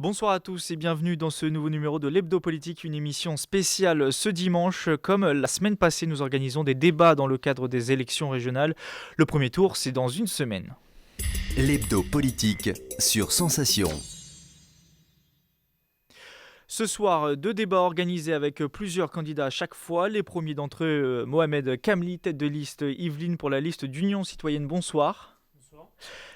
Bonsoir à tous et bienvenue dans ce nouveau numéro de l'Hebdo Politique, une émission spéciale ce dimanche. Comme la semaine passée, nous organisons des débats dans le cadre des élections régionales. Le premier tour, c'est dans une semaine. L'Hebdo Politique sur Sensation. Ce soir, deux débats organisés avec plusieurs candidats à chaque fois. Les premiers d'entre eux, Mohamed Kamli, tête de liste Yvelines pour la liste d'Union Citoyenne. Bonsoir.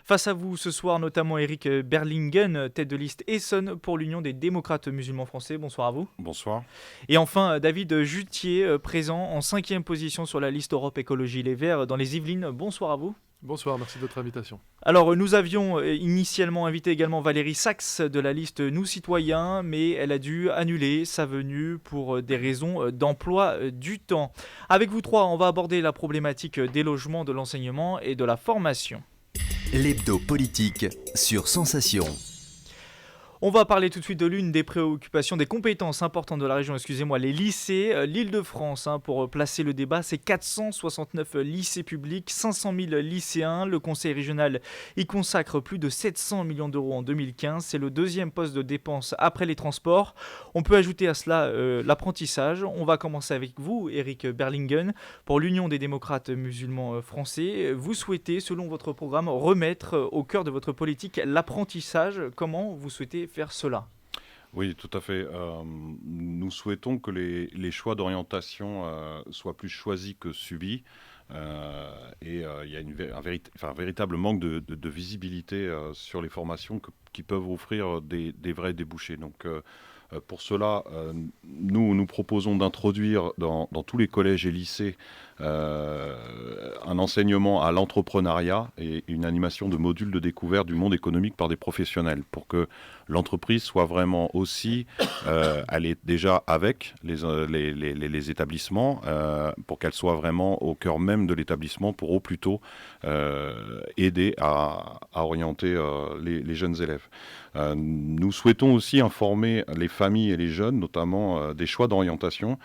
Face à vous ce soir, notamment Eric Berlingen, tête de liste Essonne pour l'Union des démocrates musulmans français. Bonsoir à vous. Bonsoir. Et enfin, David Juttier, présent en 5e position sur la liste Europe Écologie Les Verts dans les Yvelines. Bonsoir à vous. Bonsoir, merci de votre invitation. Alors, nous avions initialement invité également Valérie Sachs de la liste Nous Citoyens, mais elle a dû annuler sa venue pour des raisons d'emploi du temps. Avec vous trois, on va aborder la problématique des logements, de l'enseignement et de la formation. L'Hebdo Politique sur Sensation. On va parler tout de suite de l'une des préoccupations, des compétences importantes de la région, les lycées. L'Île-de-France, pour placer le débat, c'est 469 lycées publics, 500 000 lycéens. Le conseil régional y consacre plus de 700 millions d'euros en 2015. C'est le deuxième poste de dépense après les transports. On peut ajouter à cela l'apprentissage. On va commencer avec vous, Eric Berlingen, pour l'Union des démocrates musulmans français. Vous souhaitez, selon votre programme, remettre au cœur de votre politique l'apprentissage. Comment vous souhaitez faire cela? Oui, tout à fait. Nous souhaitons que les choix d'orientation soient plus choisis que subis. Il y a un véritable manque de visibilité sur les formations qui peuvent offrir des vrais débouchés. Donc, pour cela, nous proposons d'introduire dans tous les collèges et lycées un enseignement à l'entrepreneuriat et une animation de modules de découverte du monde économique par des professionnels pour que l'entreprise soit vraiment aussi, elle est déjà avec les établissements, pour qu'elle soit vraiment au cœur même de l'établissement pour au plus tôt aider à orienter les jeunes élèves. Nous souhaitons aussi informer les familles et les jeunes, notamment des choix d'orientation,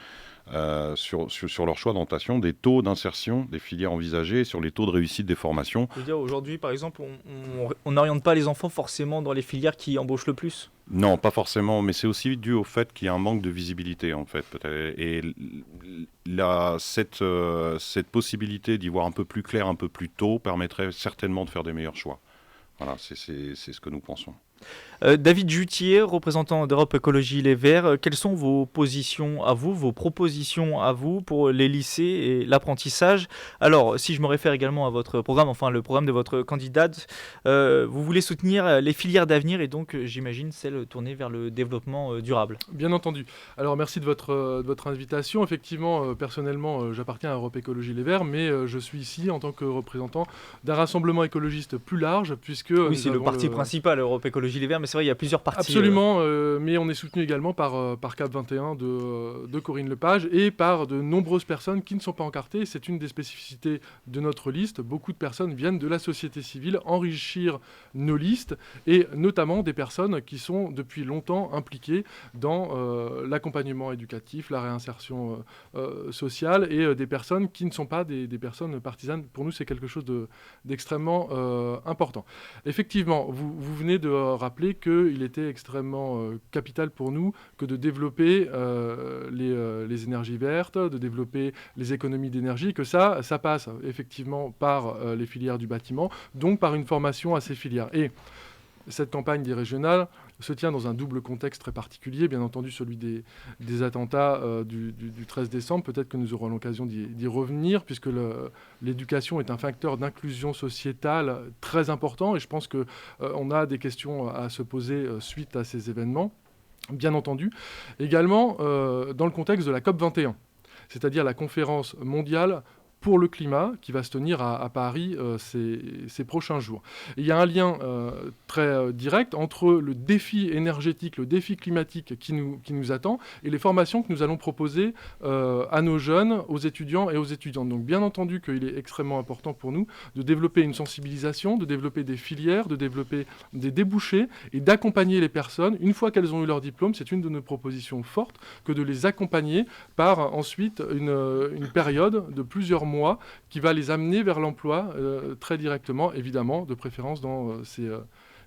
sur leur choix d'orientation, des taux d'insertion des filières envisagées, sur les taux de réussite des formations. Je veux dire, aujourd'hui, par exemple, on n'oriente pas les enfants forcément dans les filières qui embauchent le plus? Non, pas forcément, mais c'est aussi dû au fait qu'il y a un manque de visibilité, en fait. Et cette possibilité d'y voir un peu plus clair, un peu plus tôt, permettrait certainement de faire des meilleurs choix. Voilà, c'est ce que nous pensons. David Juttier, représentant d'Europe Écologie Les Verts, quelles sont vos positions à vous, vos propositions à vous pour les lycées et l'apprentissage? Alors, si je me réfère également à votre programme, enfin le programme de votre candidate, vous voulez soutenir les filières d'avenir et donc, j'imagine, celles tournées vers le développement durable. Bien entendu. Alors, merci de votre invitation. Effectivement, personnellement, j'appartiens à Europe Écologie Les Verts, mais je suis ici en tant que représentant d'un rassemblement écologiste plus large, puisque... Oui, c'est le parti principal, Europe Écologie Les Verts, mais c'est vrai, il y a plusieurs partis. Absolument, mais on est soutenu également par CAP 21 de Corinne Lepage et par de nombreuses personnes qui ne sont pas encartées. C'est une des spécificités de notre liste. Beaucoup de personnes viennent de la société civile enrichir nos listes, et notamment des personnes qui sont depuis longtemps impliquées dans l'accompagnement éducatif, la réinsertion sociale, et des personnes qui ne sont pas des personnes partisanes. Pour nous, c'est quelque chose d'extrêmement important. Effectivement, vous venez de rappeler qu'il était extrêmement capital pour nous que de développer les énergies vertes, de développer les économies d'énergie, que ça passe effectivement par les filières du bâtiment, donc par une formation à ces filières. Et cette campagne des régionales se tient dans un double contexte très particulier, bien entendu celui des attentats du 13 décembre. Peut-être que nous aurons l'occasion d'y revenir, puisque l'éducation est un facteur d'inclusion sociétale très important, et je pense qu'on a des questions à se poser suite à ces événements, bien entendu. Également, dans le contexte de la COP 21, c'est-à-dire la conférence mondiale pour le climat qui va se tenir à Paris ces prochains jours. Et il y a un lien très direct entre le défi énergétique, le défi climatique qui nous attend et les formations que nous allons proposer à nos jeunes, aux étudiants et aux étudiantes. Donc bien entendu qu'il est extrêmement important pour nous de développer une sensibilisation, de développer des filières, de développer des débouchés et d'accompagner les personnes. Une fois qu'elles ont eu leur diplôme, c'est une de nos propositions fortes que de les accompagner par ensuite une période de plusieurs mois qui va les amener vers l'emploi très directement, évidemment, de préférence dans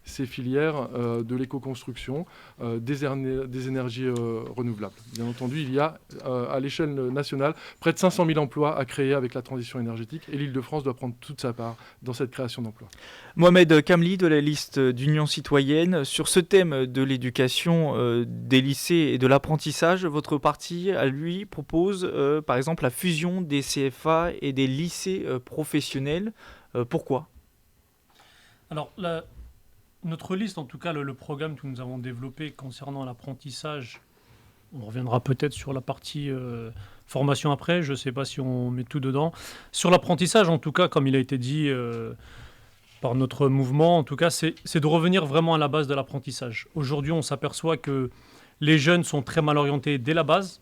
ces filières de l'éco-construction, des énergies renouvelables. Bien entendu, il y a à l'échelle nationale près de 500 000 emplois à créer avec la transition énergétique et l'Île-de-France doit prendre toute sa part dans cette création d'emplois. Mohamed Kamli de la liste d'Union citoyenne, sur ce thème de l'éducation des lycées et de l'apprentissage, votre parti, à lui, propose par exemple la fusion des CFA et des lycées professionnels. Pourquoi ? Alors, notre liste, en tout cas le programme que nous avons développé concernant l'apprentissage, on reviendra peut-être sur la partie formation après, je ne sais pas si on met tout dedans. Sur l'apprentissage, en tout cas, comme il a été dit par notre mouvement, en tout cas, c'est de revenir vraiment à la base de l'apprentissage. Aujourd'hui, on s'aperçoit que les jeunes sont très mal orientés dès la base,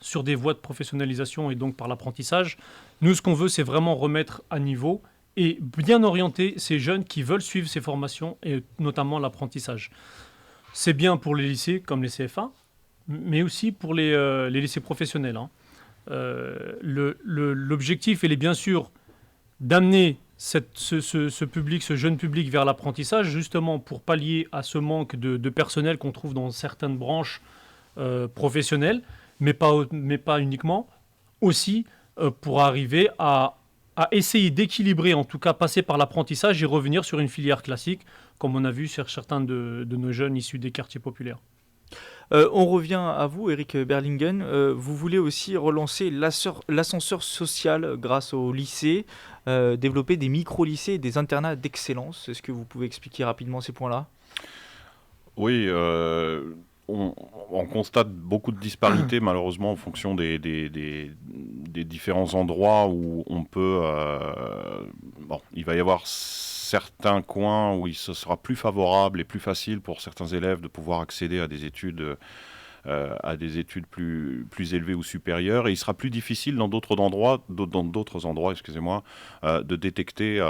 sur des voies de professionnalisation et donc par l'apprentissage. Nous, ce qu'on veut, c'est vraiment remettre à niveau et bien orienter ces jeunes qui veulent suivre ces formations et notamment l'apprentissage. C'est bien pour les lycées comme les CFA, mais aussi pour les lycées professionnels. L'objectif, il est bien sûr d'amener ce public, ce jeune public vers l'apprentissage, justement pour pallier à ce manque de personnel qu'on trouve dans certaines branches professionnelles, mais pas uniquement, aussi pour arriver à essayer d'équilibrer, en tout cas passer par l'apprentissage et revenir sur une filière classique, comme on a vu sur certains de nos jeunes issus des quartiers populaires. On revient à vous, Eric Berlingen. Vous voulez aussi relancer l'ascenseur social grâce au lycée, développer des micro-lycées et des internats d'excellence. Est-ce que vous pouvez expliquer rapidement ces points-là ? Oui, on constate beaucoup de disparités malheureusement en fonction des différents endroits où on peut... il va y avoir certains coins où ce sera plus favorable et plus facile pour certains élèves de pouvoir accéder à des études plus élevées ou supérieures, et il sera plus difficile dans d'autres endroits, de détecter,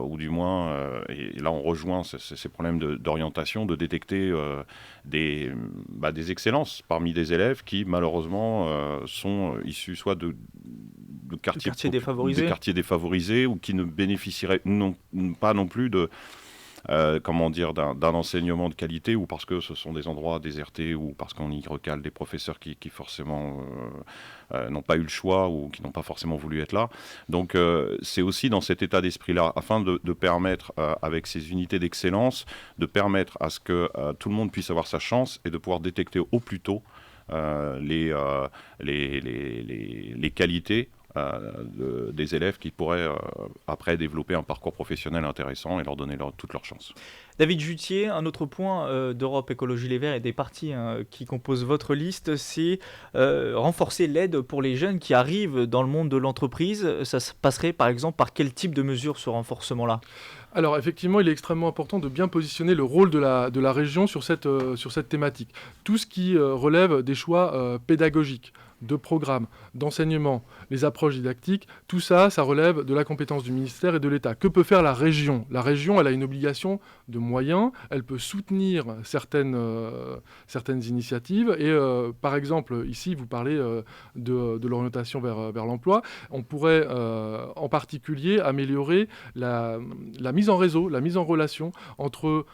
ou du moins, et là on rejoint ces problèmes d'orientation, de détecter des excellences parmi des élèves qui malheureusement sont issus soit de quartiers défavorisés ou qui ne bénéficieraient pas non plus d'un enseignement de qualité, ou parce que ce sont des endroits désertés, ou parce qu'on y recale des professeurs qui forcément n'ont pas eu le choix ou qui n'ont pas forcément voulu être là. Donc c'est aussi dans cet état d'esprit-là, afin de permettre, avec ces unités d'excellence, de permettre à ce que tout le monde puisse avoir sa chance et de pouvoir détecter au plus tôt les qualités des élèves qui pourraient après développer un parcours professionnel intéressant et leur donner toutes leurs chances. David Jutier, un autre point d'Europe Écologie Les Verts et des partis qui composent votre liste, c'est renforcer l'aide pour les jeunes qui arrivent dans le monde de l'entreprise. Ça se passerait par exemple par quel type de mesure, ce renforcement-là ? Alors effectivement, il est extrêmement important de bien positionner le rôle de la région sur cette thématique. Tout ce qui relève des choix pédagogiques, de programmes, d'enseignement, les approches didactiques, tout ça relève de la compétence du ministère et de l'État. Que peut faire la région ? La région, elle a une obligation de moyens, elle peut soutenir certaines initiatives, et par exemple, ici, vous parlez de l'orientation vers l'emploi. On pourrait en particulier améliorer la mise en réseau, la mise en relation entre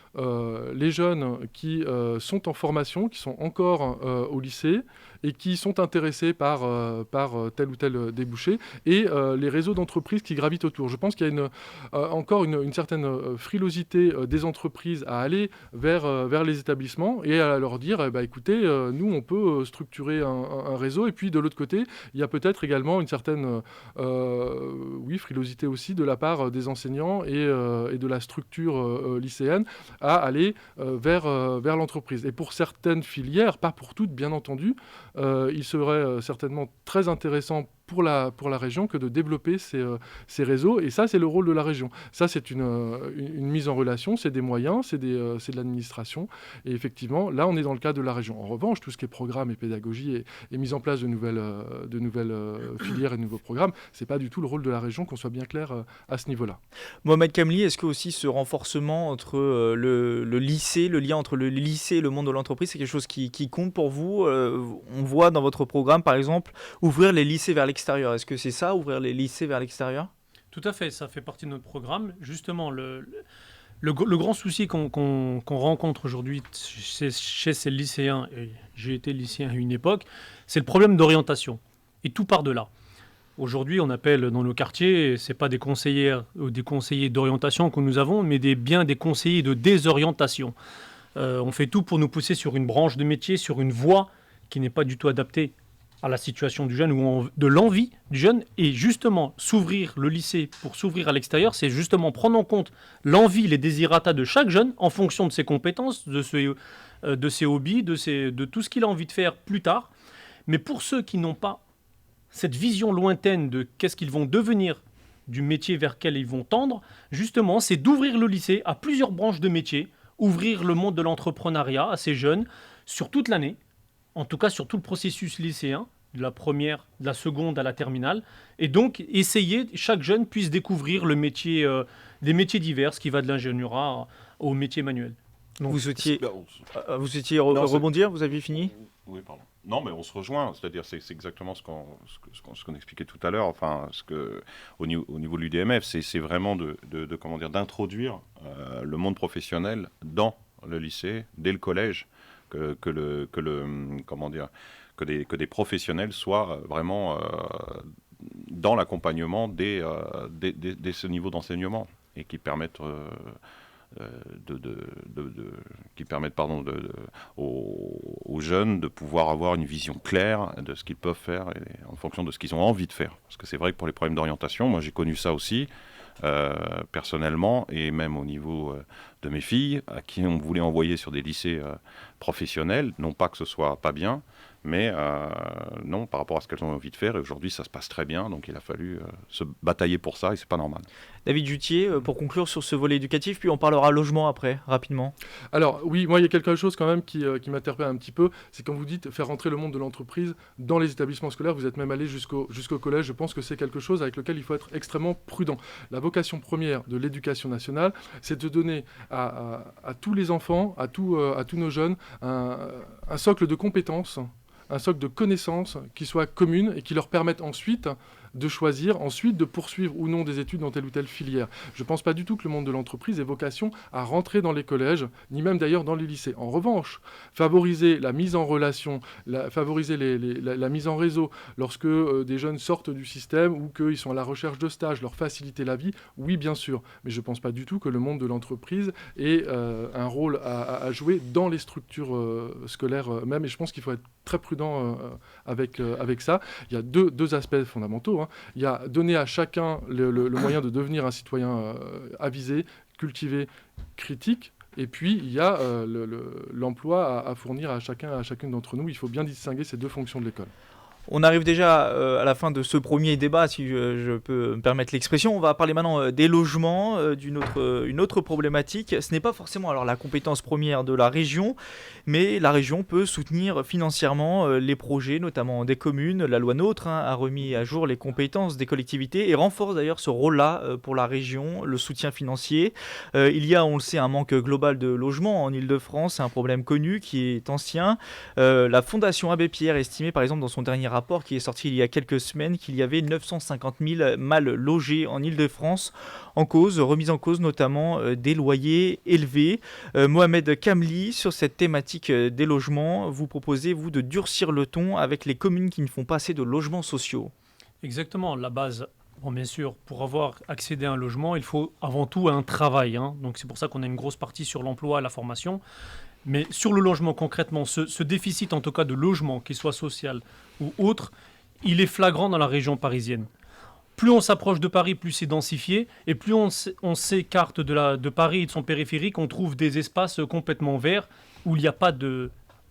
les jeunes qui sont en formation, qui sont encore au lycée, et qui sont intéressés par tel ou tel débouché, et les réseaux d'entreprises qui gravitent autour. Je pense qu'il y a encore une certaine frilosité des entreprises à aller vers les établissements et à leur dire écoutez, nous on peut structurer un réseau, et puis de l'autre côté, il y a peut-être également une certaine frilosité aussi de la part des enseignants et de la structure lycéenne à aller vers l'entreprise. Et pour certaines filières, pas pour toutes bien entendu, il serait certainement très intéressant pour la région que de développer ces réseaux, et ça c'est le rôle de la région. Ça c'est une mise en relation, c'est des moyens, c'est de l'administration, et effectivement là on est dans le cadre de la région. En revanche, tout ce qui est programme et pédagogie et mise en place de nouvelles filières et de nouveaux programmes, c'est pas du tout le rôle de la région, qu'on soit bien clair à ce niveau-là. Mohamed Kamli, est-ce que aussi ce renforcement entre le lycée, le lien entre le lycée et le monde de l'entreprise, c'est quelque chose qui compte pour vous ? On voit dans votre programme par exemple ouvrir les lycées vers l'extérieur. Est-ce que c'est ça, ouvrir les lycées vers l'extérieur ? Tout à fait, ça fait partie de notre programme. Justement, Le grand souci qu'on rencontre aujourd'hui chez ces lycéens, et j'ai été lycéen à une époque, c'est le problème d'orientation. Et tout part de là. Aujourd'hui, on appelle dans nos quartiers, ce n'est pas des conseillères ou des conseillers d'orientation que nous avons, mais bien des conseillers de désorientation. On fait tout pour nous pousser sur une branche de métier, sur une voie qui n'est pas du tout adaptée à la situation du jeune ou de l'envie du jeune. Et justement, s'ouvrir le lycée pour s'ouvrir à l'extérieur, c'est justement prendre en compte l'envie, les désirata de chaque jeune en fonction de ses compétences, de ses hobbies, de tout ce qu'il a envie de faire plus tard. Mais pour ceux qui n'ont pas cette vision lointaine de qu'est-ce qu'ils vont devenir, du métier vers lequel ils vont tendre, justement, c'est d'ouvrir le lycée à plusieurs branches de métiers, ouvrir le monde de l'entrepreneuriat à ces jeunes sur toute l'année, en tout cas sur tout le processus lycéen, de la première, de la seconde à la terminale, et donc essayer, chaque jeune puisse découvrir le métier, des métiers divers, qui va de l'ingénierat au métier manuel. Donc, vous souhaitiez rebondir, vous aviez fini ? Oui, pardon. Non, mais on se rejoint, c'est-à-dire c'est exactement ce qu'on expliquait tout à l'heure. Enfin, au niveau de l'UDMF, c'est vraiment d'introduire le monde professionnel dans le lycée, dès le collège, que des professionnels soient vraiment dans l'accompagnement dès ce niveau d'enseignement et qui permettent aux jeunes de pouvoir avoir une vision claire de ce qu'ils peuvent faire et en fonction de ce qu'ils ont envie de faire. Parce que c'est vrai que pour les problèmes d'orientation, moi j'ai connu ça aussi personnellement et même au niveau de mes filles à qui on voulait envoyer sur des lycées professionnels, non pas que ce soit pas bien, mais non, par rapport à ce qu'elles ont envie de faire. Et aujourd'hui, ça se passe très bien, donc il a fallu se batailler pour ça, et c'est pas normal. David Juttier, pour conclure sur ce volet éducatif, puis on parlera logement après, rapidement. Alors oui, moi il y a quelque chose quand même qui m'interpelle un petit peu, c'est quand vous dites faire rentrer le monde de l'entreprise dans les établissements scolaires, vous êtes même allé jusqu'au collège, je pense que c'est quelque chose avec lequel il faut être extrêmement prudent. La vocation première de l'éducation nationale, c'est de donner à tous les enfants, à tous nos jeunes, un socle de compétences, un socle de connaissances qui soit commune et qui leur permette ensuite de choisir, ensuite de poursuivre ou non des études dans telle ou telle filière. Je ne pense pas du tout que le monde de l'entreprise ait vocation à rentrer dans les collèges, ni même d'ailleurs dans les lycées. En revanche, favoriser la mise en relation, favoriser la mise en réseau lorsque des jeunes sortent du système ou qu'ils sont à la recherche de stages, leur faciliter la vie, oui bien sûr. Mais je ne pense pas du tout que le monde de l'entreprise ait un rôle à jouer dans les structures scolaires même. Et je pense qu'il faut être très prudent avec ça. Il y a deux aspects fondamentaux. Il y a donner à chacun le moyen de devenir un citoyen avisé, cultivé, critique. Et puis, il y a l'emploi à fournir à chacune d'entre nous. Il faut bien distinguer ces deux fonctions de l'école. On arrive déjà à la fin de ce premier débat, si je peux me permettre l'expression. On va parler maintenant des logements, une autre problématique. Ce n'est pas forcément alors la compétence première de la région, mais la région peut soutenir financièrement les projets, notamment des communes. La loi NOTRe a remis à jour les compétences des collectivités et renforce d'ailleurs ce rôle-là pour la région, le soutien financier. Il y a, on le sait, un manque global de logements en Ile-de-France. C'est un problème connu qui est ancien. La Fondation Abbé Pierre estimait par exemple dans son dernier rapport qui est sorti il y a quelques semaines qu'il y avait 950 000 mal logés en Ile-de-France, remise en cause notamment des loyers élevés. Mohamed Kamli, sur cette thématique des logements, vous proposez, vous, de durcir le ton avec les communes qui ne font pas assez de logements sociaux. Exactement, la base. Bon, bien sûr, pour avoir accédé à un logement, il faut avant tout un travail. Donc c'est pour ça qu'on a une grosse partie sur l'emploi et la formation. Mais sur le logement concrètement, ce déficit en tout cas de logement, qu'il soit social ou autre, il est flagrant dans la région parisienne. Plus on s'approche de Paris, plus c'est densifié, et plus on s'écarte de Paris et de son périphérique, on trouve des espaces complètement verts où il n'y a pas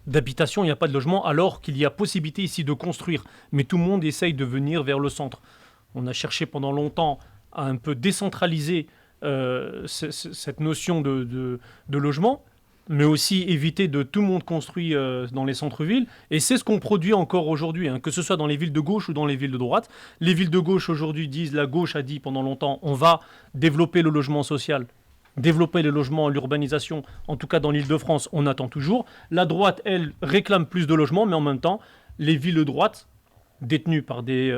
d'habitation, il n'y a pas de logement, alors qu'il y a possibilité ici de construire. Mais tout le monde essaye de venir vers le centre. On a cherché pendant longtemps à un peu décentraliser cette notion de logement, mais aussi éviter de tout le monde construire dans les centres-villes. Et c'est ce qu'on produit encore aujourd'hui, que ce soit dans les villes de gauche ou dans les villes de droite. Les villes de gauche aujourd'hui la gauche a dit pendant longtemps, on va développer le logement social, développer le logement, l'urbanisation, en tout cas dans l'Île-de-France, on attend toujours. La droite, elle, réclame plus de logements, mais en même temps, les villes de droite, détenues par des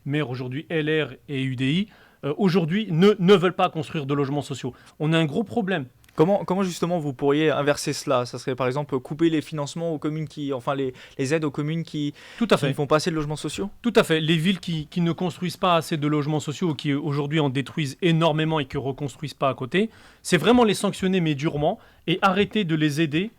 maires aujourd'hui LR et UDI, aujourd'hui, ne veulent pas construire de logements sociaux. On a un gros problème. Comment justement vous pourriez inverser cela? Ça serait par exemple couper les financements aux communes les aides aux communes Tout à qui ne fait. font pas assez de logements sociaux? Tout à fait. Les villes qui ne construisent pas assez de logements sociaux ou qui aujourd'hui en détruisent énormément et qui ne reconstruisent pas à côté, c'est vraiment les sanctionner mais durement et arrêter de les aider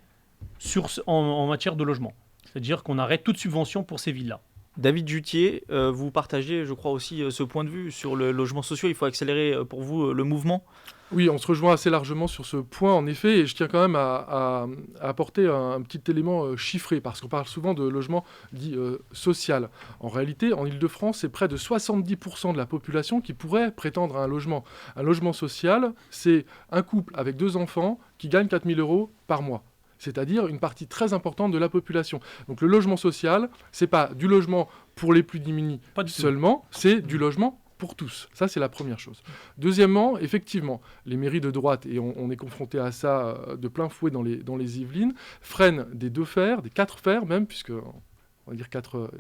en matière de logement. C'est-à-dire qu'on arrête toute subvention pour ces villes-là. David Jutier, vous partagez, je crois aussi, ce point de vue sur le logement social. Il faut accélérer pour vous le mouvement. Oui, on se rejoint assez largement sur ce point, en effet, et je tiens quand même à apporter un petit élément chiffré, parce qu'on parle souvent de logement dit social. En réalité, en Île-de-France, c'est près de 70% de la population qui pourrait prétendre à un logement. Un logement social, c'est un couple avec 2 enfants qui gagne 4 000 € par mois. C'est-à-dire une partie très importante de la population. Donc le logement social, c'est pas du logement pour les plus démunis seulement, c'est du logement pour tous. Ça, c'est la première chose. Deuxièmement, effectivement, les mairies de droite, et on est confronté à ça de plein fouet dans les Yvelines, freinent des 2 fers, des 4 fers même, puisque on va dire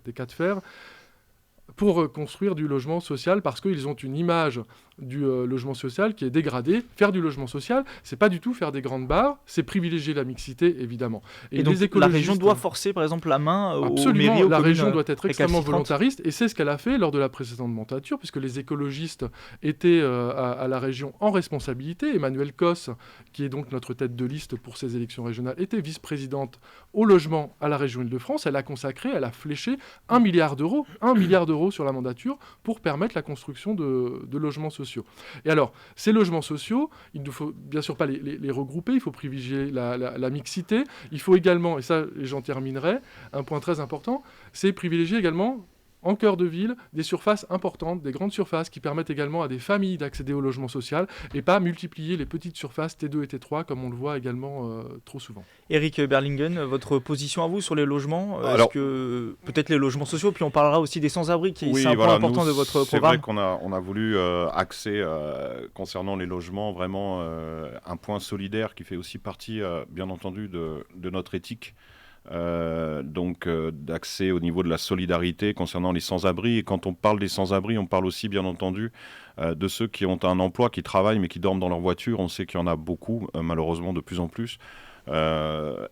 des 4 fers, pour construire du logement social, parce qu'ils ont une image du logement social qui est dégradée. Faire du logement social, c'est pas du tout faire des grandes barres, c'est privilégier la mixité, évidemment. Et donc la région doit forcer, par exemple, la main aux absolument, mairies, aux la communes région doit être extrêmement récalcitrantes. volontariste, et c'est ce qu'elle a fait lors de la précédente mandature, puisque les écologistes étaient à la région en responsabilité. Emmanuelle Cos, qui est donc notre tête de liste pour ces élections régionales, était vice-présidente au logement à la région Île-de-France. Elle a fléché 1 milliard d'euros sur la mandature pour permettre la construction de logements sociaux. Et alors, ces logements sociaux, il ne faut bien sûr pas les regrouper, il faut privilégier la mixité. Il faut également, et ça j'en terminerai, un point très important, c'est privilégier également en cœur de ville des surfaces importantes, des grandes surfaces qui permettent également à des familles d'accéder au logement social et pas multiplier les petites surfaces T2 et T3 comme on le voit également trop souvent. Eric Berlingen, votre position à vous sur les logements? Alors, est-ce que peut-être les logements sociaux, puis on parlera aussi des sans-abri, qui c'est un point voilà, important de votre c'est programme. vrai qu'on a voulu axer concernant les logements vraiment un point solidaire qui fait aussi partie, bien entendu, de notre éthique. D'accès au niveau de la solidarité concernant les sans-abri. Et quand on parle des sans-abri, on parle aussi bien entendu de ceux qui ont un emploi, qui travaillent mais qui dorment dans leur voiture. On sait qu'il y en a beaucoup, malheureusement de plus en plus.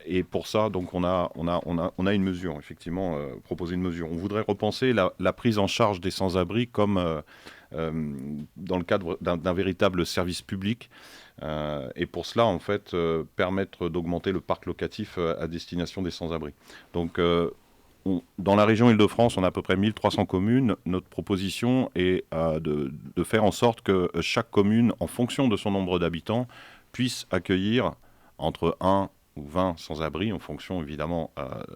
Et pour ça, donc on a une mesure, effectivement, proposé une mesure. On voudrait repenser la prise en charge des sans-abri comme dans le cadre d'un véritable service public. Et pour cela, en fait, permettre d'augmenter le parc locatif à destination des sans-abri. Donc, dans la région Île-de-France, on a à peu près 1300 communes. Notre proposition est de faire en sorte que chaque commune, en fonction de son nombre d'habitants, puisse accueillir entre 1 ou 20 sans-abri, en fonction évidemment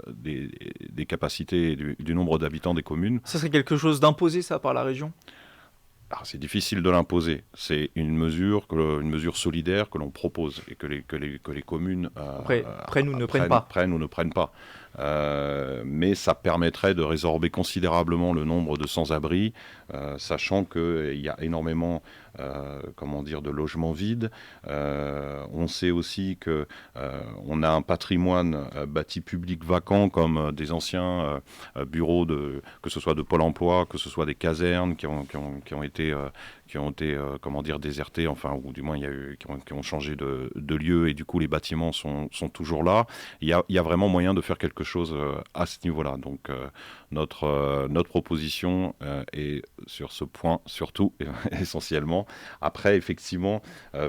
des capacités et du nombre d'habitants des communes. Ça serait quelque chose d'imposé, ça, par la région? C'est difficile de l'imposer. C'est une mesure solidaire que l'on propose et que les communes prennent ou ne prennent pas. Prennent ou ne prennent pas. Mais ça permettrait de résorber considérablement le nombre de sans-abri, sachant qu'il y a énormément de logements vides. On sait aussi qu'on a un patrimoine bâti public vacant, comme des anciens bureaux, que ce soit de Pôle emploi, que ce soit des casernes qui ont été désertés, enfin, ou du moins qui ont changé de lieu, et du coup les bâtiments sont toujours là. Il y a vraiment moyen de faire quelque chose à ce niveau-là. Donc notre proposition est sur ce point surtout, essentiellement. Après, effectivement,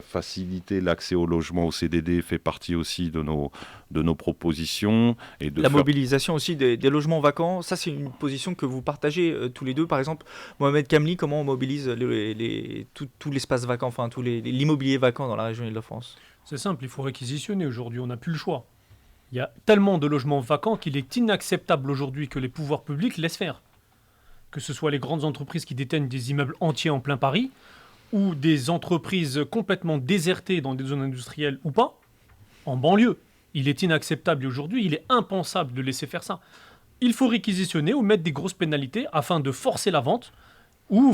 faciliter l'accès au logement, au CDD, fait partie aussi de nos propositions. Et de mobilisation aussi des logements vacants, ça c'est une position que vous partagez tous les deux. Par exemple, Mohamed Kamli, comment on mobilise tout l'espace vacant, enfin l'immobilier vacant dans la région Île-de-France? C'est simple, il faut réquisitionner aujourd'hui, on n'a plus le choix. Il y a tellement de logements vacants qu'il est inacceptable aujourd'hui que les pouvoirs publics laissent faire. Que ce soit les grandes entreprises qui détiennent des immeubles entiers en plein Paris, ou des entreprises complètement désertées dans des zones industrielles ou pas, en banlieue. Il est inacceptable et aujourd'hui, il est impensable de laisser faire ça. Il faut réquisitionner ou mettre des grosses pénalités afin de forcer la vente ou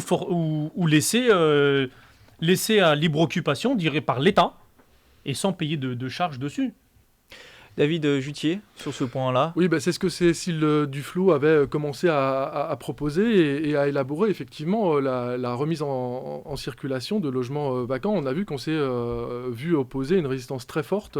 laisser à libre occupation, dirais par l'État, et sans payer de charges dessus. David Jutier, sur ce point-là. Oui, c'est ce que Cécile Duflot avait commencé à proposer et à élaborer, effectivement, la remise en circulation de logements vacants. On a vu qu'on s'est vu opposer une résistance très forte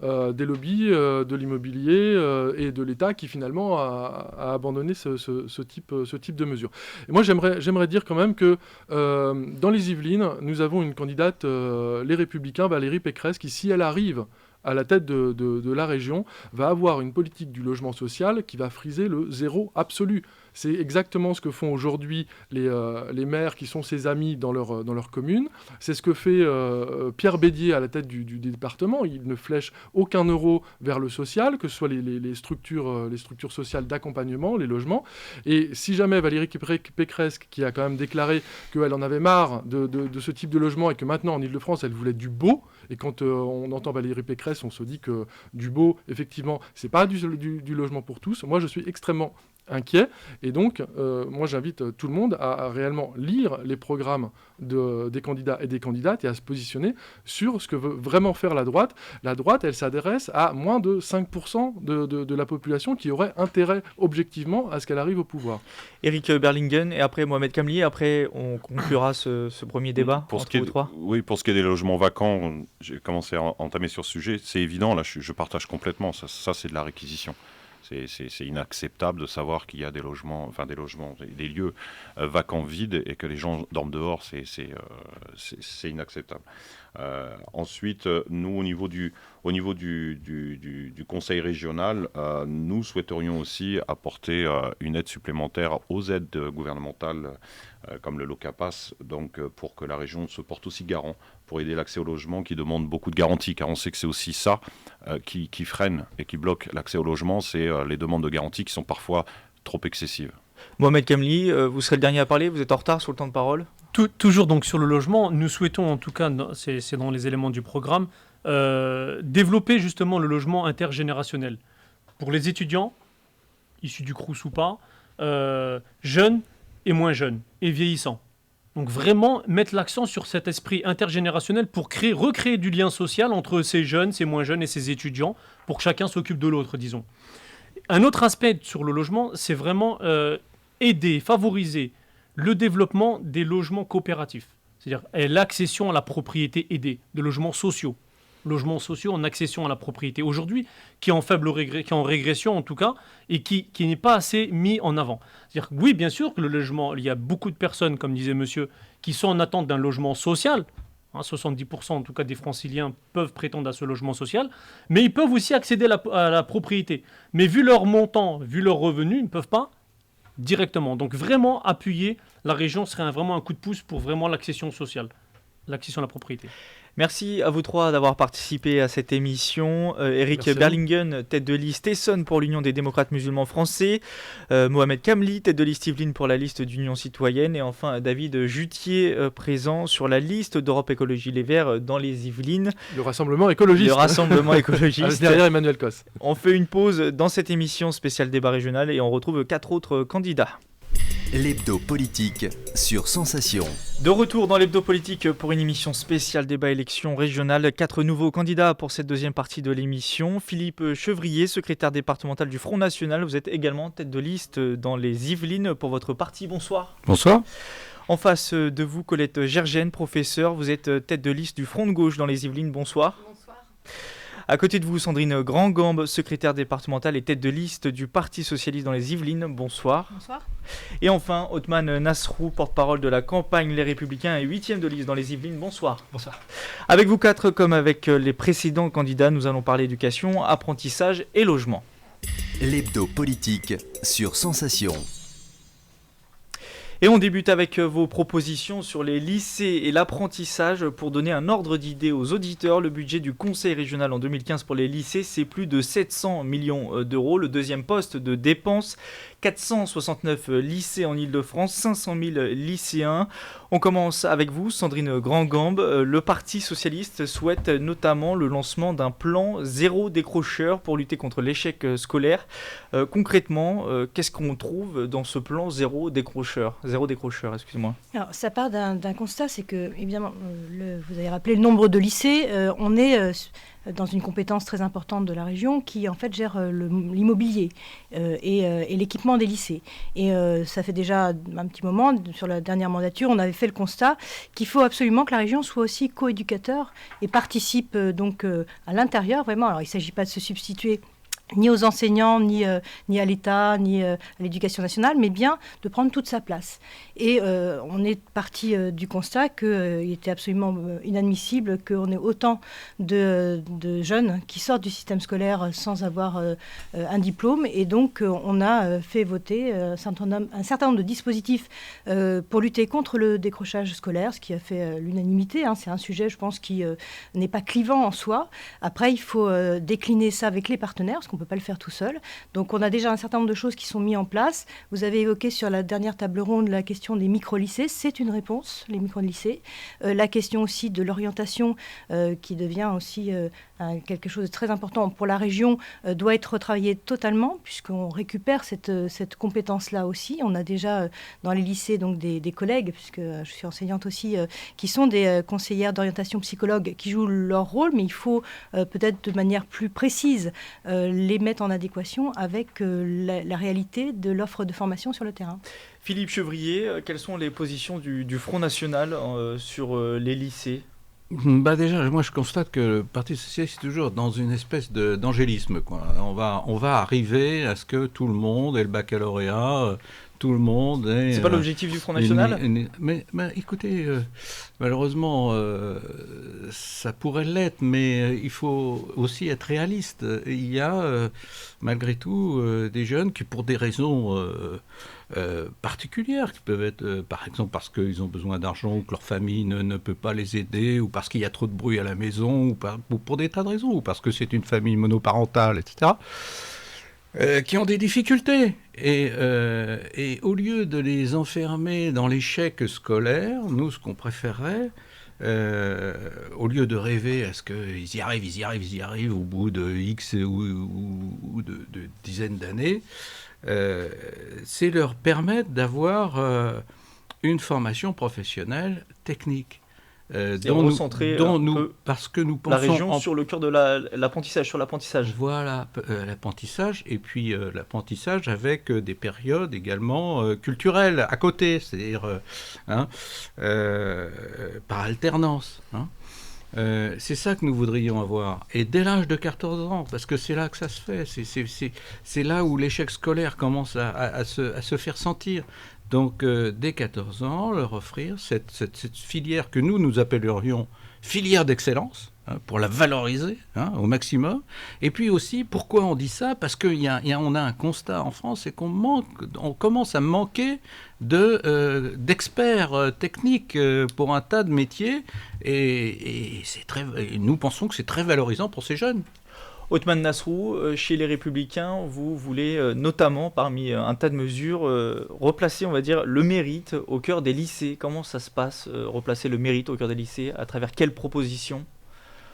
des lobbies, de l'immobilier et de l'État qui, finalement, a abandonné ce type de mesures. Et moi, j'aimerais dire quand même que dans les Yvelines, nous avons une candidate, les Républicains, Valérie Pécresse, qui, si elle arrive à la tête de la région, va avoir une politique du logement social qui va friser le zéro absolu. C'est exactement ce que font aujourd'hui les maires qui sont ses amis dans leur commune. C'est ce que fait Pierre Bédier à la tête du département. Il ne flèche aucun euro vers le social, que ce soit les structures sociales d'accompagnement, les logements. Et si jamais Valérie Pécresse, qui a quand même déclaré qu'elle en avait marre de ce type de logement et que maintenant en Ile-de-France elle voulait du beau, et quand on entend Valérie Pécresse, on se dit que du beau, effectivement, c'est pas du logement pour tous. Moi, je suis extrêmement inquiet. Et donc, moi, j'invite tout le monde à réellement lire les programmes des candidats et des candidates et à se positionner sur ce que veut vraiment faire la droite. La droite, elle s'adresse à moins de 5% de la population qui aurait intérêt objectivement à ce qu'elle arrive au pouvoir. Éric Berlingen et après Mohamed Kamli. Après, on conclura ce premier débat entre vous trois. Oui, pour ce qui est des logements vacants, j'ai commencé à entamer sur ce sujet. C'est évident, là, je partage complètement. Ça, c'est de la réquisition. C'est inacceptable de savoir qu'il y a des lieux vacants, vides, et que les gens dorment dehors. C'est inacceptable. Ensuite, nous, au niveau du conseil régional, nous souhaiterions aussi apporter une aide supplémentaire aux aides gouvernementales comme le Locapass, donc pour que la région se porte aussi garant pour aider l'accès au logement qui demande beaucoup de garanties, car on sait que c'est aussi ça qui freine et qui bloque l'accès au logement, c'est les demandes de garanties qui sont parfois trop excessives. Mohamed Kamli, vous serez le dernier à parler, vous êtes en retard sur le temps de parole. Toujours donc sur le logement, nous souhaitons en tout cas, c'est dans les éléments du programme, développer justement le logement intergénérationnel pour les étudiants, issus du Crous ou pas, jeunes et moins jeunes, et vieillissants. Donc vraiment mettre l'accent sur cet esprit intergénérationnel pour recréer du lien social entre ces jeunes, ces moins jeunes et ces étudiants, pour que chacun s'occupe de l'autre, disons. Un autre aspect sur le logement, c'est vraiment aider, favoriser le développement des logements coopératifs. C'est-à-dire l'accession à la propriété aidée, de logements sociaux. Logements sociaux en accession à la propriété aujourd'hui, qui est en régression en tout cas, et qui n'est pas assez mis en avant. C'est-à-dire que oui, bien sûr que le logement, il y a beaucoup de personnes, comme disait monsieur, qui sont en attente d'un logement social. 70% en tout cas des franciliens peuvent prétendre à ce logement social, mais ils peuvent aussi accéder à la propriété. Mais vu leur montant, vu leurs revenus, ils ne peuvent pas directement. Donc vraiment appuyer la région serait vraiment un coup de pouce pour vraiment l'accession sociale, l'accession à la propriété. Merci à vous trois d'avoir participé à cette émission. Éric Berlingen, tête de liste Essonne pour l'Union des démocrates musulmans français. Mohamed Kamli, tête de liste Yvelines pour la liste d'Union citoyenne. Et enfin David Jutier, présent sur la liste d'Europe Écologie Les Verts dans les Yvelines. Le Rassemblement écologiste. Le Rassemblement écologiste. Derrière Emmanuel Cos. On fait une pause dans cette émission spéciale débat régional et on retrouve 4 autres candidats. L'hebdo politique sur Sensation. De retour dans l'hebdo politique pour une émission spéciale débat élection régionale. 4 nouveaux candidats pour cette deuxième partie de l'émission. Philippe Chevrier, secrétaire départemental du Front National. Vous êtes également tête de liste dans les Yvelines pour votre parti. Bonsoir. Bonsoir. En face de vous, Colette Gergène, professeure. Vous êtes tête de liste du Front de gauche dans les Yvelines. Bonsoir. Bonsoir. À côté de vous, Sandrine Grand-Gambe, secrétaire départementale et tête de liste du Parti Socialiste dans les Yvelines. Bonsoir. Bonsoir. Et enfin, Othman Nasrou, porte-parole de la campagne Les Républicains et 8e de liste dans les Yvelines. Bonsoir. Bonsoir. Avec vous 4, comme avec les précédents candidats, nous allons parler éducation, apprentissage et logement. L'hebdo politique sur Sensation. Et on débute avec vos propositions sur les lycées et l'apprentissage. Pour donner un ordre d'idée aux auditeurs, le budget du Conseil régional en 2015 pour les lycées, c'est plus de 700 millions d'euros. Le deuxième poste de dépenses, 469 lycées en Ile-de-France, 500 000 lycéens. On commence avec vous, Sandrine Grand-Gambe. Le Parti socialiste souhaite notamment le lancement d'un plan zéro décrocheur pour lutter contre l'échec scolaire. Concrètement, qu'est-ce qu'on trouve dans ce plan zéro décrocheur ? zéro décrocheur, excusez-moi. Alors, ça part d'un constat, c'est que, évidemment, vous avez rappelé le nombre de lycées. On est dans une compétence très importante de la région qui, en fait, gère l'immobilier et l'équipement des lycées. Et ça fait déjà un petit moment, sur la dernière mandature, on avait fait le constat qu'il faut absolument que la région soit aussi coéducateur et participe donc à l'intérieur, vraiment. Alors, il ne s'agit pas de se substituer ni aux enseignants, ni à l'État, ni à l'éducation nationale, mais bien de prendre toute sa place. Et on est parti du constat qu'il était absolument inadmissible qu'on ait autant de jeunes qui sortent du système scolaire sans avoir un diplôme. Et donc, on a fait voter un certain nombre de dispositifs pour lutter contre le décrochage scolaire, ce qui a fait l'unanimité. C'est un sujet, je pense, qui n'est pas clivant en soi. Après, il faut décliner ça avec les partenaires, parce qu'on ne peut pas le faire tout seul. Donc on a déjà un certain nombre de choses qui sont mises en place. Vous avez évoqué sur la dernière table ronde la question des micro-lycées. C'est une réponse, les micro-lycées. La question aussi de l'orientation qui devient aussi quelque chose de très important pour la région doit être retravaillée totalement puisqu'on récupère cette compétence-là aussi. On a déjà dans les lycées donc des collègues, puisque je suis enseignante aussi, qui sont des conseillères d'orientation psychologues qui jouent leur rôle, mais il faut peut-être de manière plus précise les mettre en adéquation avec la réalité de l'offre de formation sur le terrain. Philippe Chevrier, quelles sont les positions du Front National sur les lycées ? Déjà, moi je constate que le Parti socialiste est toujours dans une espèce d'angélisme, quoi. On va arriver à ce que tout le monde ait le baccalauréat, tout le monde ait... C'est pas l'objectif du Front National ? Mais écoutez, malheureusement, ça pourrait l'être, mais il faut aussi être réaliste. Il y a, malgré tout, des jeunes qui, pour des raisons... particulières, qui peuvent être par exemple parce qu'ils ont besoin d'argent ou que leur famille ne peut pas les aider, ou parce qu'il y a trop de bruit à la maison, ou pour des tas de raisons, ou parce que c'est une famille monoparentale, etc., qui ont des difficultés. Et au lieu de les enfermer dans l'échec scolaire, nous, ce qu'on préférerait, au lieu de rêver à ce qu'ils y arrivent au bout de X ou de dizaines d'années, c'est leur permettre d'avoir une formation professionnelle technique. Parce que nous pensons... La région sur le cœur de l'apprentissage, sur l'apprentissage. Voilà, l'apprentissage, et puis l'apprentissage avec des périodes également culturelles à côté, c'est-à-dire par alternance. C'est ça que nous voudrions avoir. Et dès l'âge de 14 ans, parce que c'est là que ça se fait, c'est là où l'échec scolaire commence à se faire sentir. Donc dès 14 ans, leur offrir cette filière que nous appellerions filière d'excellence, pour la valoriser au maximum. Et puis aussi, pourquoi on dit ça ? Parce qu'on a un constat en France, c'est qu'on commence à manquer d'experts techniques pour un tas de métiers, et nous pensons que c'est très valorisant pour ces jeunes. Othmane Nasrou, chez les Républicains, vous voulez notamment, parmi un tas de mesures, replacer, on va dire, le mérite au cœur des lycées. Comment ça se passe, replacer le mérite au cœur des lycées ? À travers quelles propositions ?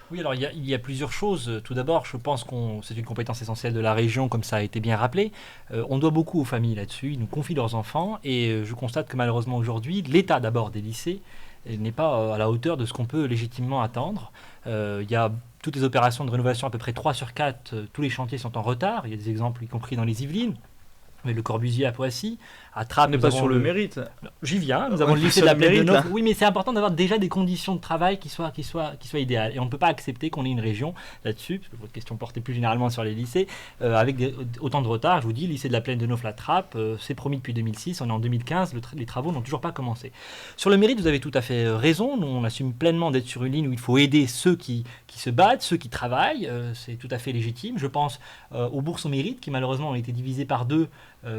Oui, alors il y a plusieurs choses. Tout d'abord, je pense que c'est une compétence essentielle de la région, comme ça a été bien rappelé. On doit beaucoup aux familles là-dessus, ils nous confient leurs enfants, et je constate que malheureusement aujourd'hui, l'état d'abord des lycées n'est pas à la hauteur de ce qu'on peut légitimement attendre. Il y a toutes les opérations de rénovation, à peu près 3 sur 4, tous les chantiers sont en retard. Il y a des exemples, y compris dans les Yvelines. Mais le Corbusier à Poissy, à Trappes... On n'est pas sur le mérite. J'y viens, nous avons le lycée de la Plaine de Nôtre. Oui, mais c'est important d'avoir déjà des conditions de travail qui soient idéales. Et on ne peut pas accepter qu'on ait une région là-dessus, parce que votre question portait plus généralement sur les lycées, avec autant de retard. Je vous dis, lycée de la Plaine de Nôtre, la Trappe, c'est promis depuis 2006, on est en 2015, les travaux n'ont toujours pas commencé. Sur le mérite, vous avez tout à fait raison. Nous, on assume pleinement d'être sur une ligne où il faut aider ceux qui se battent, ceux qui travaillent. C'est tout à fait légitime. Je pense aux bourses au mérite, qui malheureusement ont été divisées par 2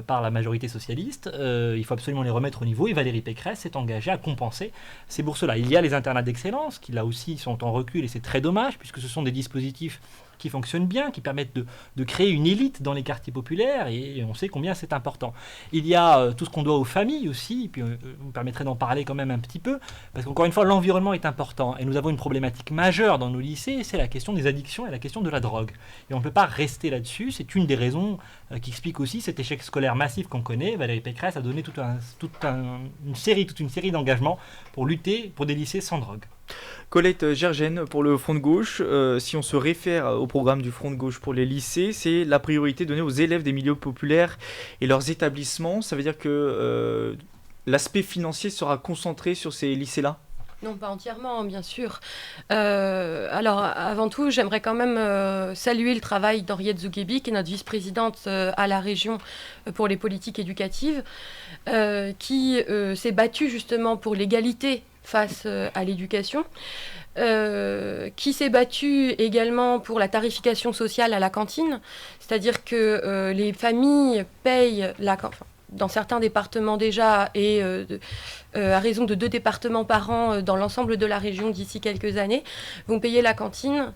par la majorité socialiste. Il faut absolument les remettre au niveau, et Valérie Pécresse s'est engagée à compenser ces bourses-là. Il y a les internats d'excellence qui là aussi sont en recul, et c'est très dommage puisque ce sont des dispositifs qui fonctionnent bien, qui permettent de créer une élite dans les quartiers populaires, et on sait combien c'est important. Il y a tout ce qu'on doit aux familles aussi, et puis vous me permettrez d'en parler quand même un petit peu, parce qu'encore une fois, l'environnement est important, et nous avons une problématique majeure dans nos lycées, c'est la question des addictions et la question de la drogue. Et on ne peut pas rester là-dessus, c'est une des raisons qui explique aussi cet échec scolaire massif qu'on connaît. Valérie Pécresse a donné toute une série d'engagements pour lutter pour des lycées sans drogue. Colette Gergène, pour le Front de Gauche, si on se réfère au programme du Front de Gauche pour les lycées, c'est la priorité donnée aux élèves des milieux populaires et leurs établissements. Ça veut dire que l'aspect financier sera concentré sur ces lycées-là ? Non, pas entièrement, bien sûr. Alors, avant tout, j'aimerais quand même saluer le travail d'Henriette Zouguebi, qui est notre vice-présidente à la région pour les politiques éducatives, qui s'est battue justement pour l'égalité face à l'éducation, qui s'est battue également pour la tarification sociale à la cantine, c'est-à-dire que les familles payent dans certains départements déjà, et à raison de 2 départements par an dans l'ensemble de la région d'ici quelques années, vont payer la cantine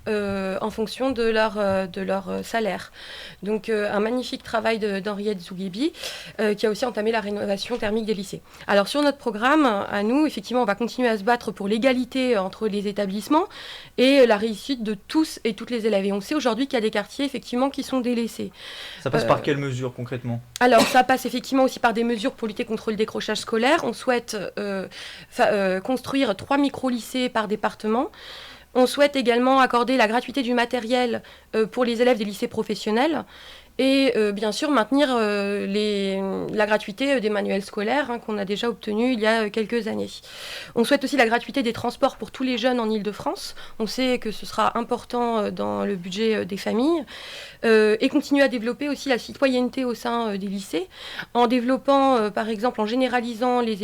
en fonction de leur salaire. Donc un magnifique travail d'Henriette Zouguebi qui a aussi entamé la rénovation thermique des lycées. Alors sur notre programme, à nous, effectivement, on va continuer à se battre pour l'égalité entre les établissements et la réussite de tous et toutes les élèves. Et on sait aujourd'hui qu'il y a des quartiers effectivement qui sont délaissés. Ça passe par quelles mesures concrètement ? Alors ça passe effectivement aussi par des mesures pour lutter contre le décrochage scolaire. On souhaite construire 3 micro-lycées par département. On souhaite également accorder la gratuité du matériel pour les élèves des lycées professionnels et bien sûr maintenir la gratuité des manuels scolaires qu'on a déjà obtenu il y a quelques années. On souhaite aussi la gratuité des transports pour tous les jeunes en Île-de-France. On sait que ce sera important dans le budget des familles. Et continuer à développer aussi la citoyenneté au sein des lycées en développant, par exemple, en généralisant les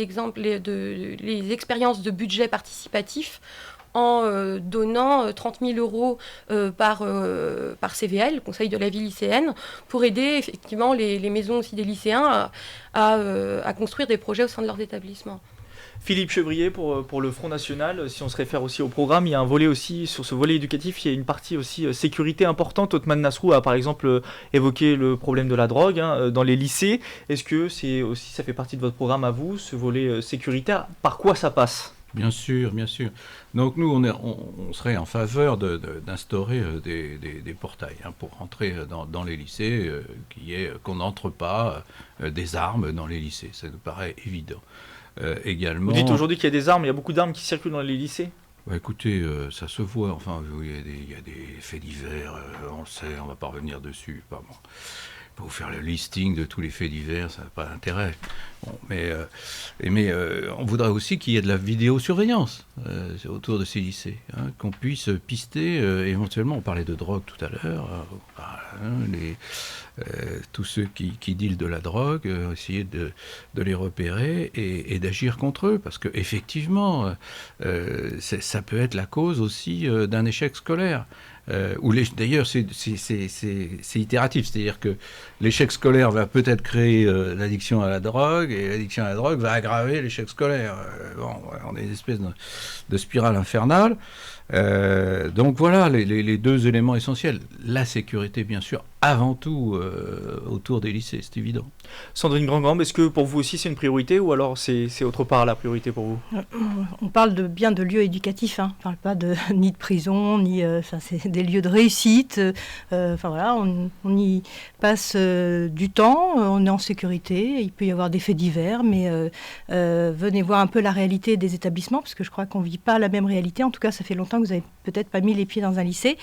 expériences de budget participatif, en donnant 30 000 € par CVL, le Conseil de la vie lycéenne, pour aider effectivement les maisons aussi des lycéens à construire des projets au sein de leurs établissements. Philippe Chevrier, pour le Front National, si on se réfère aussi au programme, il y a un volet aussi, sur ce volet éducatif, il y a une partie aussi sécurité importante. Othman Nasrou a par exemple évoqué le problème de la drogue dans les lycées. Est-ce que ça fait partie de votre programme à vous, ce volet sécuritaire ? Par quoi ça passe ? Bien sûr, bien sûr. Donc nous, on serait en faveur d'instaurer des portails pour rentrer dans les lycées, qu'on n'entre pas des armes dans les lycées. Ça nous paraît évident. Également, vous dites aujourd'hui qu'il y a des armes, il y a beaucoup d'armes qui circulent dans les lycées ? Bah écoutez, ça se voit. Enfin, il y a des faits divers, on le sait, on ne va pas revenir dessus. Bon. Pour vous faire le listing de tous les faits divers, ça n'a pas d'intérêt. Bon, mais on voudrait aussi qu'il y ait de la vidéosurveillance autour de ces lycées, qu'on puisse pister éventuellement. On parlait de drogue tout à l'heure. Tous ceux qui dealent de la drogue, essayer de les repérer et d'agir contre eux, parce qu'effectivement, ça peut être la cause aussi d'un échec scolaire. D'ailleurs, c'est itératif, c'est-à-dire que l'échec scolaire va peut-être créer l'addiction à la drogue, et l'addiction à la drogue va aggraver l'échec scolaire. On est une espèce de spirale infernale. Donc voilà les 2 éléments essentiels. La sécurité, bien sûr, avant tout autour des lycées, c'est évident. Sandrine Grandgambe, est-ce que pour vous aussi c'est une priorité, ou alors c'est autre part la priorité pour vous ? On parle bien de lieux éducatifs, on ne parle pas ni de prison, c'est des lieux de réussite. Voilà, on y passe du temps, on est en sécurité, il peut y avoir des faits divers, mais venez voir un peu la réalité des établissements, parce que je crois qu'on ne vit pas la même réalité. En tout cas, ça fait longtemps que vous n'avez peut-être pas mis les pieds dans un lycée.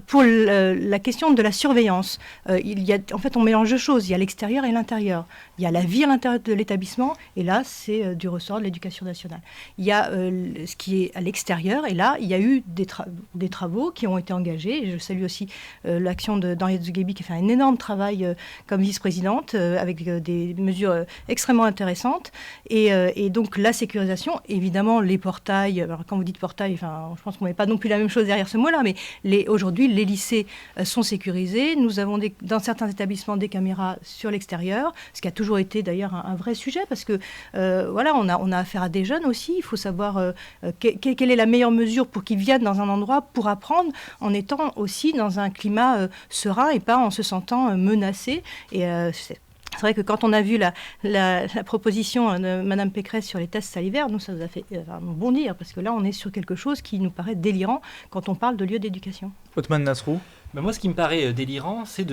Pour la question de la surveillance, en fait, on mélange 2 choses. Il y a l'extérieur et l'intérieur. Il y a la vie à l'intérieur de l'établissement, et là, c'est du ressort de l'Éducation nationale. Il y a ce qui est à l'extérieur, et là, il y a eu des travaux qui ont été engagés. Et je salue aussi l'action d'Henriette Zouguebi, qui a fait un énorme travail comme vice-présidente, avec des mesures extrêmement intéressantes. Et donc, la sécurisation, évidemment, les portails. Alors, quand vous dites portail, je pense qu'on ne met pas non plus la même chose derrière ce mot-là, mais aujourd'hui, les lycées sont sécurisés. Nous avons dans certains établissements des caméras sur l'extérieur, ce qui a toujours été d'ailleurs un vrai sujet, parce que on a affaire à des jeunes aussi. Il faut savoir quelle est la meilleure mesure pour qu'ils viennent dans un endroit pour apprendre. en étant aussi dans un climat serein et pas en se sentant menacé. Et c'est vrai que quand on a vu la proposition de Mme Pécresse sur les tests salivaires, nous, ça nous a fait bondir, parce que là, on est sur quelque chose qui nous paraît délirant quand on parle de lieu d'éducation. Othman Nasrou. Moi, ce qui me paraît délirant, c'est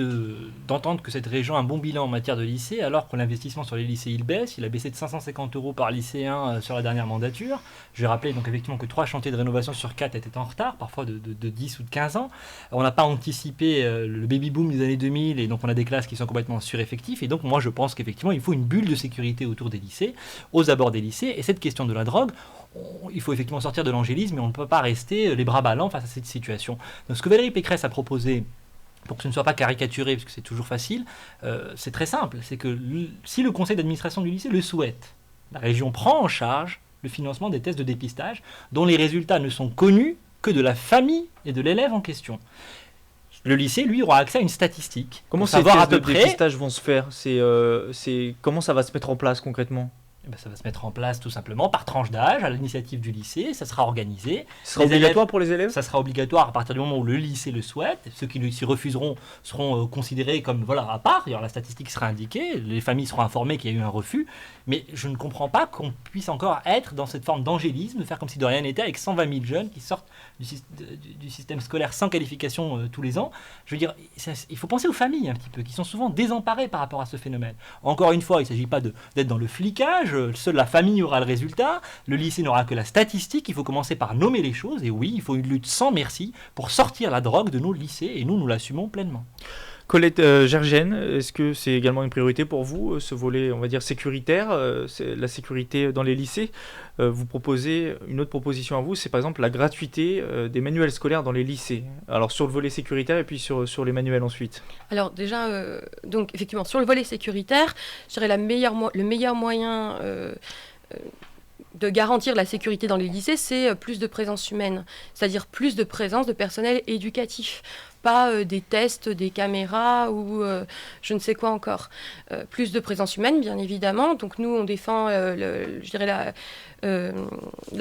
d'entendre que cette région a un bon bilan en matière de lycée, alors que l'investissement sur les lycées, il baisse. Il a baissé de 550 € par lycéen sur la dernière mandature. Je vais rappeler donc effectivement que 3 chantiers de rénovation sur 4 étaient en retard, parfois de 10 ou de 15 ans. On n'a pas anticipé le baby-boom des années 2000, et donc on a des classes qui sont complètement sureffectives. Et donc moi, je pense qu'effectivement, il faut une bulle de sécurité autour des lycées, aux abords des lycées. Et cette question de la drogue, il faut effectivement sortir de l'angélisme, mais on ne peut pas rester les bras ballants face à cette situation. Donc ce que Valérie Pécresse a proposé, pour que ce ne soit pas caricaturé, parce que c'est toujours facile, c'est très simple. C'est que si le conseil d'administration du lycée le souhaite, la région prend en charge le financement des tests de dépistage, dont les résultats ne sont connus que de la famille et de l'élève en question. Le lycée, lui, aura accès à une statistique. Comment ces tests de dépistage vont se faire ? Comment ça va se mettre en place concrètement ? Ça va se mettre en place tout simplement par tranche d'âge, à l'initiative du lycée, ça sera organisé. Ce sera obligatoire pour les élèves ? Ça sera obligatoire à partir du moment où le lycée le souhaite. Ceux qui s'y refuseront seront considérés comme à part. La statistique sera indiquée, les familles seront informées qu'il y a eu un refus. Mais je ne comprends pas qu'on puisse encore être dans cette forme d'angélisme, de faire comme si de rien n'était, avec 120 000 jeunes qui sortent du système scolaire sans qualification tous les ans. Je veux dire, il faut penser aux familles un petit peu, qui sont souvent désemparées par rapport à ce phénomène. Encore une fois, il ne s'agit pas d'être dans le flicage. Seule la famille aura le résultat, le lycée n'aura que la statistique. Il faut commencer par nommer les choses, et oui, il faut une lutte sans merci pour sortir la drogue de nos lycées, et nous l'assumons pleinement. Colette Gergène, est-ce que c'est également une priorité pour vous, ce volet, on va dire, sécuritaire, la sécurité dans les lycées ? Vous proposez une autre proposition à vous, c'est par exemple la gratuité des manuels scolaires dans les lycées. Alors sur le volet sécuritaire et puis sur les manuels ensuite. Alors déjà, donc effectivement, sur le volet sécuritaire, je dirais le meilleur moyen de garantir la sécurité dans les lycées, c'est plus de présence humaine, c'est-à-dire plus de présence de personnel éducatif. Pas des tests, des caméras ou je ne sais quoi encore. Plus de présence humaine, bien évidemment. Donc nous, on défend, la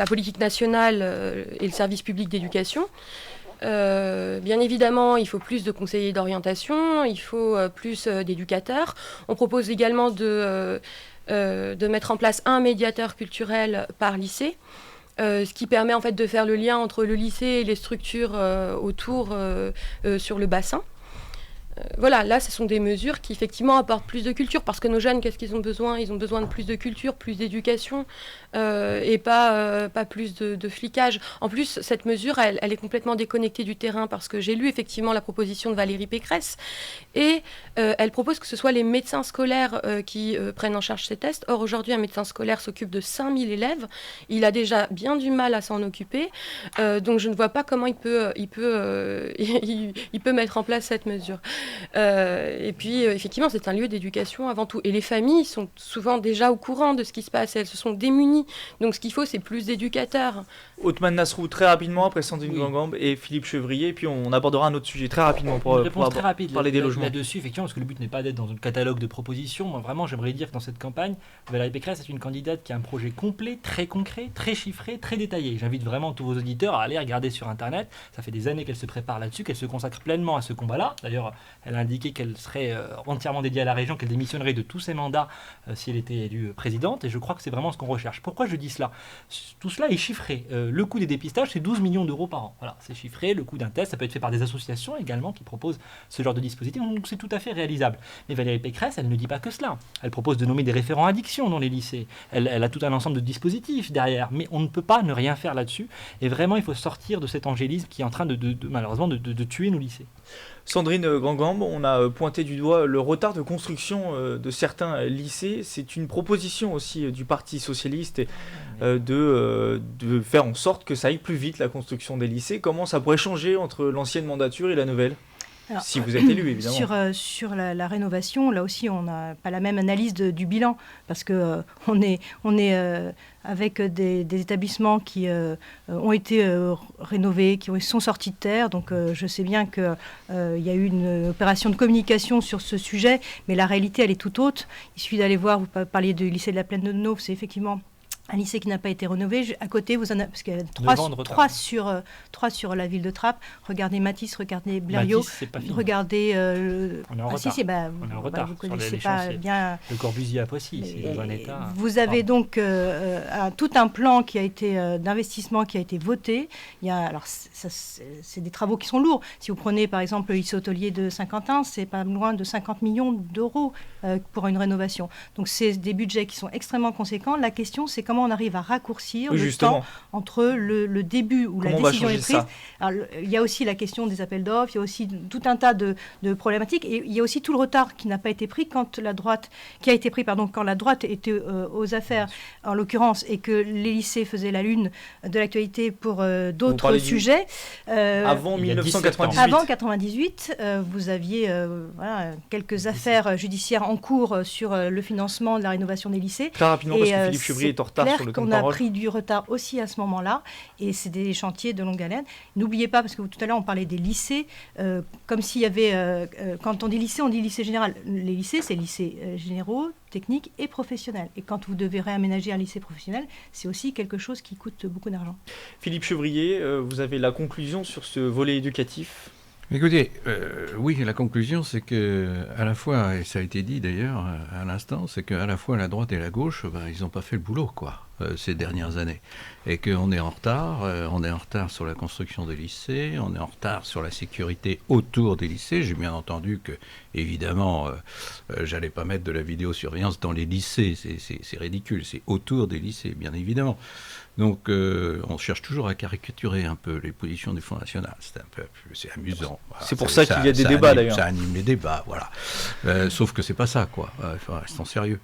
politique nationale et le service public d'éducation. Bien évidemment, il faut plus de conseillers d'orientation, il faut plus d'éducateurs. On propose également de mettre en place un médiateur culturel par lycée. Ce qui permet en fait de faire le lien entre le lycée et les structures autour sur le bassin. Voilà, là, ce sont des mesures qui effectivement apportent plus de culture, parce que nos jeunes, qu'est-ce qu'ils ont besoin ? Ils ont besoin de plus de culture, plus d'éducation, et pas plus de flicage. En plus, cette mesure, elle est complètement déconnectée du terrain, parce que j'ai lu effectivement la proposition de Valérie Pécresse, et elle propose que ce soit les médecins scolaires qui prennent en charge ces tests. Or, aujourd'hui, un médecin scolaire s'occupe de 5000 élèves. Il a déjà bien du mal à s'en occuper, donc je ne vois pas comment il peut mettre en place cette mesure. Et puis, effectivement, c'est un lieu d'éducation avant tout. Et les familles sont souvent déjà au courant de ce qui se passe. Elles se sont démunies. Donc, ce qu'il faut, c'est plus d'éducateurs. Othman Nasrou, très rapidement, après Sandrine Gangambe et Philippe Chevrier. Et puis, on abordera un autre sujet très rapidement pour très rapide parler des logements. Là-dessus, effectivement, parce que le but n'est pas d'être dans un catalogue de propositions. Moi, vraiment, j'aimerais dire que dans cette campagne, Valérie Pécresse est une candidate qui a un projet complet, très concret, très chiffré, très détaillé. J'invite vraiment tous vos auditeurs à aller regarder sur Internet. Ça fait des années qu'elle se prépare là-dessus, qu'elle se consacre pleinement à ce combat-là. D'ailleurs, elle a indiqué qu'elle serait entièrement dédiée à la région, qu'elle démissionnerait de tous ses mandats si elle était élue présidente, et je crois que c'est vraiment ce qu'on recherche. Pourquoi je dis cela ? Tout cela est chiffré. Le coût des dépistages, c'est 12 millions d'euros par an. Voilà, c'est chiffré. Le coût d'un test, ça peut être fait par des associations également qui proposent ce genre de dispositif, donc c'est tout à fait réalisable. Mais Valérie Pécresse, elle ne dit pas que cela. Elle propose de nommer des référents addiction dans les lycées. Elle a tout un ensemble de dispositifs derrière, mais on ne peut pas ne rien faire là-dessus, et vraiment il faut sortir de cet angélisme qui est en train malheureusement de tuer nos lycées. Sandrine Gangambe, on a pointé du doigt le retard de construction de certains lycées. C'est une proposition aussi du Parti socialiste de faire en sorte que ça aille plus vite, la construction des lycées. Comment ça pourrait changer entre l'ancienne mandature et la nouvelle ? Alors, si vous êtes élu, évidemment. Sur la rénovation, là aussi, on n'a pas la même analyse du bilan, parce que on est avec des établissements qui ont été rénovés, qui sont sortis de terre. Donc, je sais bien qu'il y a eu une opération de communication sur ce sujet, mais la réalité, elle est tout autre. Il suffit d'aller voir, vous parliez du lycée de la Plaine de Nov, c'est effectivement un lycée qui n'a pas été rénové. À côté, vous en avez, parce qu'il y a 3 sur la ville de Trappes. Regardez Matisse, regardez Blériot. Matisse, c'est pas fini. Regardez... on est en retard. On est en retard. Vous connaissez pas bien... Le Corbusier à Poissy, c'est dans un état... Vous avez donc tout un plan qui a été d'investissement qui a été voté. Alors, c'est des travaux qui sont lourds. Si vous prenez, par exemple, le lycée hôtelier de Saint-Quentin, c'est pas loin de 50 millions d'euros pour une rénovation. Donc, c'est des budgets qui sont extrêmement conséquents. La question, c'est comment on arrive à raccourcir le temps entre le début où la décision est prise. Alors, il y a aussi la question des appels d'offres, il y a aussi tout un tas de problématiques, et il y a aussi tout le retard qui n'a pas été pris quand la droite était aux affaires, en l'occurrence, et que les lycées faisaient la lune de l'actualité pour d'autres sujets. Avant 1998. Avant 1998, vous aviez quelques affaires judiciaires en cours sur le financement de la rénovation des lycées. Très rapidement, parce que Philippe Chevrier est en retard sur le temps de parole. On a pris du retard aussi à ce moment-là, et c'est des chantiers de longue haleine. N'oubliez pas, parce que tout à l'heure on parlait des lycées, comme s'il y avait, quand on dit lycée général. Les lycées, c'est lycées généraux, techniques et professionnels. Et quand vous devez réaménager un lycée professionnel, c'est aussi quelque chose qui coûte beaucoup d'argent. Philippe Chevrier, vous avez la conclusion sur ce volet éducatif ? Écoutez, oui, la conclusion, c'est que à la fois, et ça a été dit d'ailleurs à l'instant, c'est qu'à la fois la droite et la gauche, ils n'ont pas fait le boulot, ces dernières années. Et qu'on est en retard, sur la construction des lycées, on est en retard sur la sécurité autour des lycées. J'ai bien entendu que, évidemment, j'allais pas mettre de la vidéosurveillance dans les lycées, c'est ridicule, c'est autour des lycées, bien évidemment. Donc, on cherche toujours à caricaturer un peu les positions du Front National. C'est amusant. Voilà. C'est pour ça qu'il y a des débats, d'ailleurs. Ça anime les débats, voilà. Sauf que c'est pas ça, restons sérieux.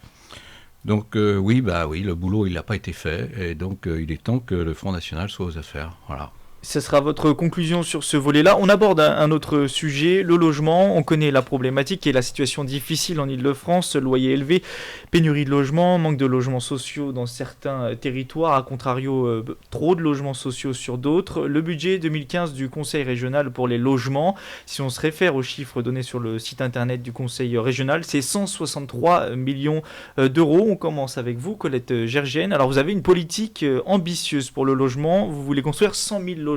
Donc, oui, le boulot, il n'a pas été fait. Et donc, il est temps que le Front National soit aux affaires. Voilà. Ce sera votre conclusion sur ce volet-là. On aborde un autre sujet, le logement. On connaît la problématique et la situation difficile en Ile-de-France. Loyer élevé, pénurie de logements, manque de logements sociaux dans certains territoires, à contrario, trop de logements sociaux sur d'autres. Le budget 2015 du Conseil régional pour les logements, si on se réfère aux chiffres donnés sur le site internet du Conseil régional, c'est 163 millions d'euros. On commence avec vous, Colette Gergienne. Alors, vous avez une politique ambitieuse pour le logement. Vous voulez construire 100 000 logements,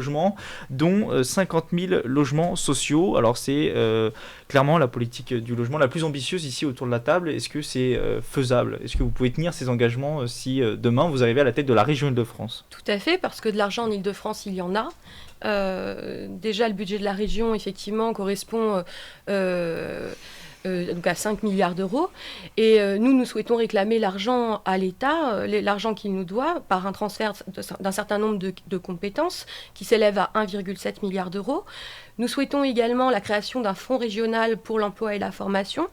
dont 50 000 logements sociaux. Alors c'est clairement la politique du logement la plus ambitieuse ici autour de la table. Est-ce que c'est faisable ? Est-ce que vous pouvez tenir ces engagements si demain vous arrivez à la tête de la région Île-de-France ? Tout à fait, parce que de l'argent en Île-de-France, il y en a. Déjà, le budget de la région, effectivement, correspond donc à 5 milliards d'euros. Et nous souhaitons réclamer l'argent à l'État, l'argent qu'il nous doit, par un transfert d'un certain nombre de compétences qui s'élève à 1,7 milliard d'euros. Nous souhaitons également la création d'un fonds régional pour l'emploi et la formation,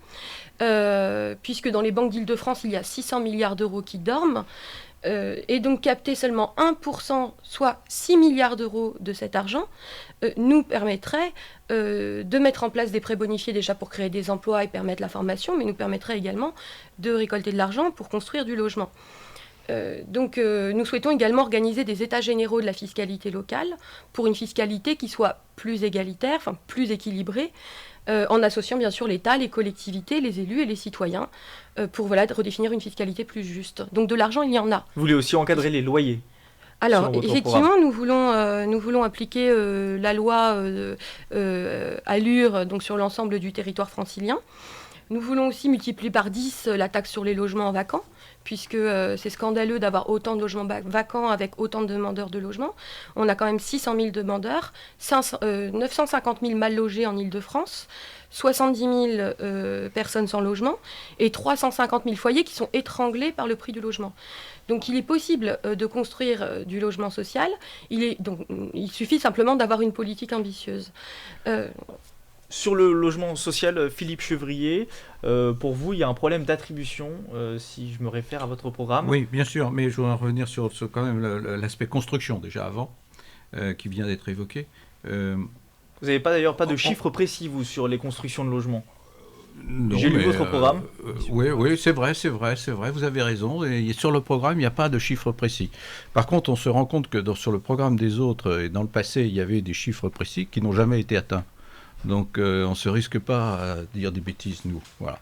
puisque dans les banques d'Île-de-France, il y a 600 milliards d'euros qui dorment. Et donc capter seulement 1%, soit 6 milliards d'euros de cet argent, nous permettrait de mettre en place des prêts bonifiés déjà pour créer des emplois et permettre la formation, mais nous permettrait également de récolter de l'argent pour construire du logement. Donc nous souhaitons également organiser des états généraux de la fiscalité locale pour une fiscalité qui soit plus égalitaire, enfin plus équilibrée, en associant bien sûr l'État, les collectivités, les élus et les citoyens pour redéfinir une fiscalité plus juste. Donc de l'argent, il y en a. Vous voulez aussi encadrer les loyers ? Alors, effectivement, nous voulons appliquer la loi Allure donc sur l'ensemble du territoire francilien. Nous voulons aussi multiplier par 10 la taxe sur les logements vacants, puisque c'est scandaleux d'avoir autant de logements vacants avec autant de demandeurs de logement. On a quand même 600 000 demandeurs, 950 000 mal logés en Île-de-France, 70 000 personnes sans logement et 350 000 foyers qui sont étranglés par le prix du logement. Donc il est possible de construire du logement social, il suffit simplement d'avoir une politique ambitieuse. Sur le logement social, Philippe Chevrier, pour vous, il y a un problème d'attribution, si je me réfère à votre programme. Oui, bien sûr, mais je voudrais revenir sur quand même l'aspect construction, déjà avant, qui vient d'être évoqué. Vous n'avez d'ailleurs pas de chiffres précis, vous, sur les constructions de logements ? Non, j'ai lu votre programme. Oui, c'est vrai, vous avez raison. Et sur le programme, il n'y a pas de chiffres précis. Par contre, on se rend compte que sur le programme des autres, et dans le passé, il y avait des chiffres précis qui n'ont jamais été atteints. Donc, on ne se risque pas à dire des bêtises, nous. Voilà.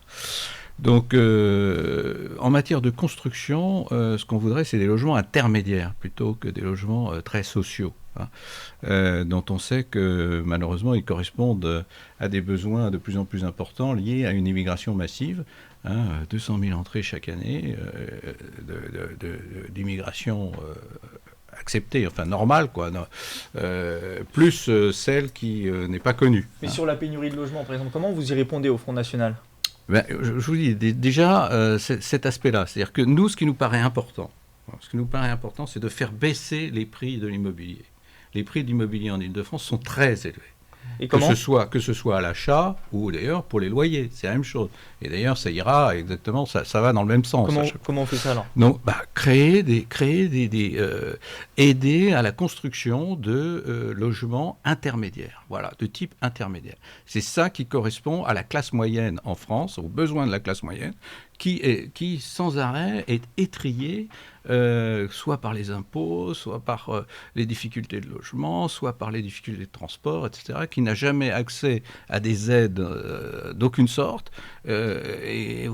Donc, en matière de construction, ce qu'on voudrait, c'est des logements intermédiaires plutôt que des logements très sociaux, dont on sait que malheureusement ils correspondent à des besoins de plus en plus importants liés à une immigration massive. 200 000 entrées chaque année d'immigration acceptée, enfin normale, quoi, plus celle qui n'est pas connue. Mais sur la pénurie de logements, par exemple, comment vous y répondez au Front National ? Je vous dis déjà cet aspect-là, c'est-à-dire que nous, ce qui nous paraît important, c'est de faire baisser les prix de l'immobilier. Les prix de l'immobilier en Ile-de-France sont très élevés. Et comment ? Que ce soit à l'achat ou d'ailleurs pour les loyers, c'est la même chose. Et d'ailleurs, ça ira exactement, ça va dans le même sens. Comment on fait ça alors ? Donc, aider à la construction de logements intermédiaires, voilà, de type intermédiaire. C'est ça qui correspond à la classe moyenne en France, aux besoins de la classe moyenne, qui sans arrêt est étrillée, soit par les impôts, soit par les difficultés de logement, soit par les difficultés de transport, etc., qui n'a jamais accès à des aides d'aucune sorte, et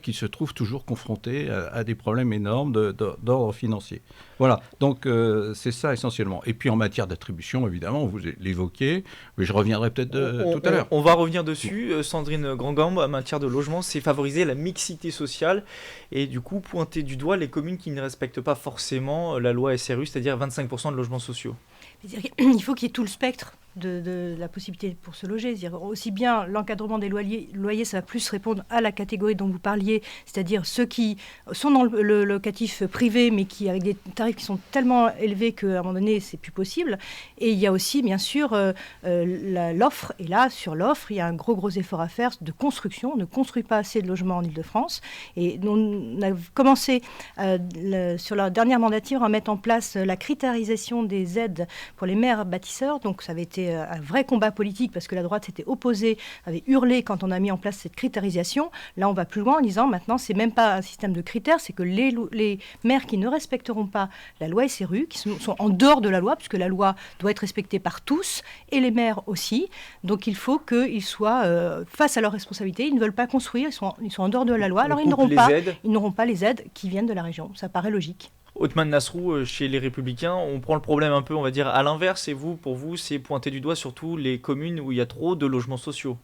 qui se trouve toujours confronté à des problèmes énormes d'ordre financier. Voilà, donc c'est ça essentiellement. Et puis en matière d'attribution, évidemment, vous l'évoquez, mais je reviendrai peut-être tout à l'heure. On va revenir dessus. Sandrine Grandgambe, en matière de logement, c'est favoriser la mixité sociale et du coup pointer du doigt les communes qui ne respectent pas forcément la loi SRU, c'est-à-dire 25% de logements sociaux. Il faut qu'il y ait tout le spectre de la possibilité pour se loger. C'est-à-dire aussi bien l'encadrement des loyers, ça va plus répondre à la catégorie dont vous parliez, c'est-à-dire ceux qui sont dans le locatif privé, mais qui avec des tarifs qui sont tellement élevés qu'à un moment donné, c'est plus possible. Et il y a aussi, bien sûr, l'offre. Et là, sur l'offre, il y a un gros effort à faire de construction. On ne construit pas assez de logements en Ile-de-France. Et on a commencé, sur la dernière mandature, à mettre en place la critérialisation des aides pour les maires bâtisseurs. Donc, ça avait été un vrai combat politique parce que la droite s'était opposée, avait hurlé quand on a mis en place cette critérialisation. Là, on va plus loin en disant maintenant, c'est même pas un système de critères, c'est que les maires qui ne respecteront pas la loi SRU, qui sont en dehors de la loi, puisque la loi doit être respectée par tous, et les maires aussi. Donc, il faut qu'ils soient face à leurs responsabilités. Ils ne veulent pas construire, ils sont en dehors de la loi. Alors, ils n'auront pas les aides qui viennent de la région. Ça paraît logique. Othmane Nasrou, chez les Républicains, on prend le problème un peu, on va dire, à l'inverse. Et vous, pour vous, c'est pointer du doigt surtout les communes où il y a trop de logements sociaux.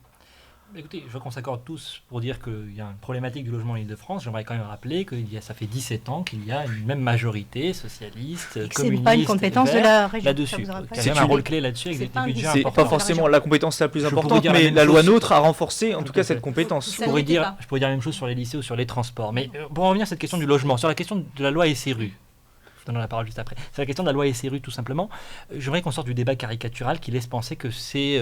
Écoutez, je vois qu'on s'accorde tous pour dire qu'il y a une problématique du logement en Ile-de-France. J'aimerais quand même rappeler que ça fait 17 ans qu'il y a une même majorité socialiste, communiste, c'est pas une compétence de la région là-dessus. Il y a un rôle clé là-dessus avec des budgets importants. C'est pas forcément la compétence la plus importante, mais la loi NOTRe a renforcé en tout cas cette compétence. Je pourrais dire la même chose sur les lycées ou sur les transports. Mais pour en revenir à cette question du logement, sur la question de la loi SRU, je donne la parole juste après. C'est la question de la loi SRU tout simplement. J'aimerais qu'on sorte du débat caricatural qui laisse penser que c'est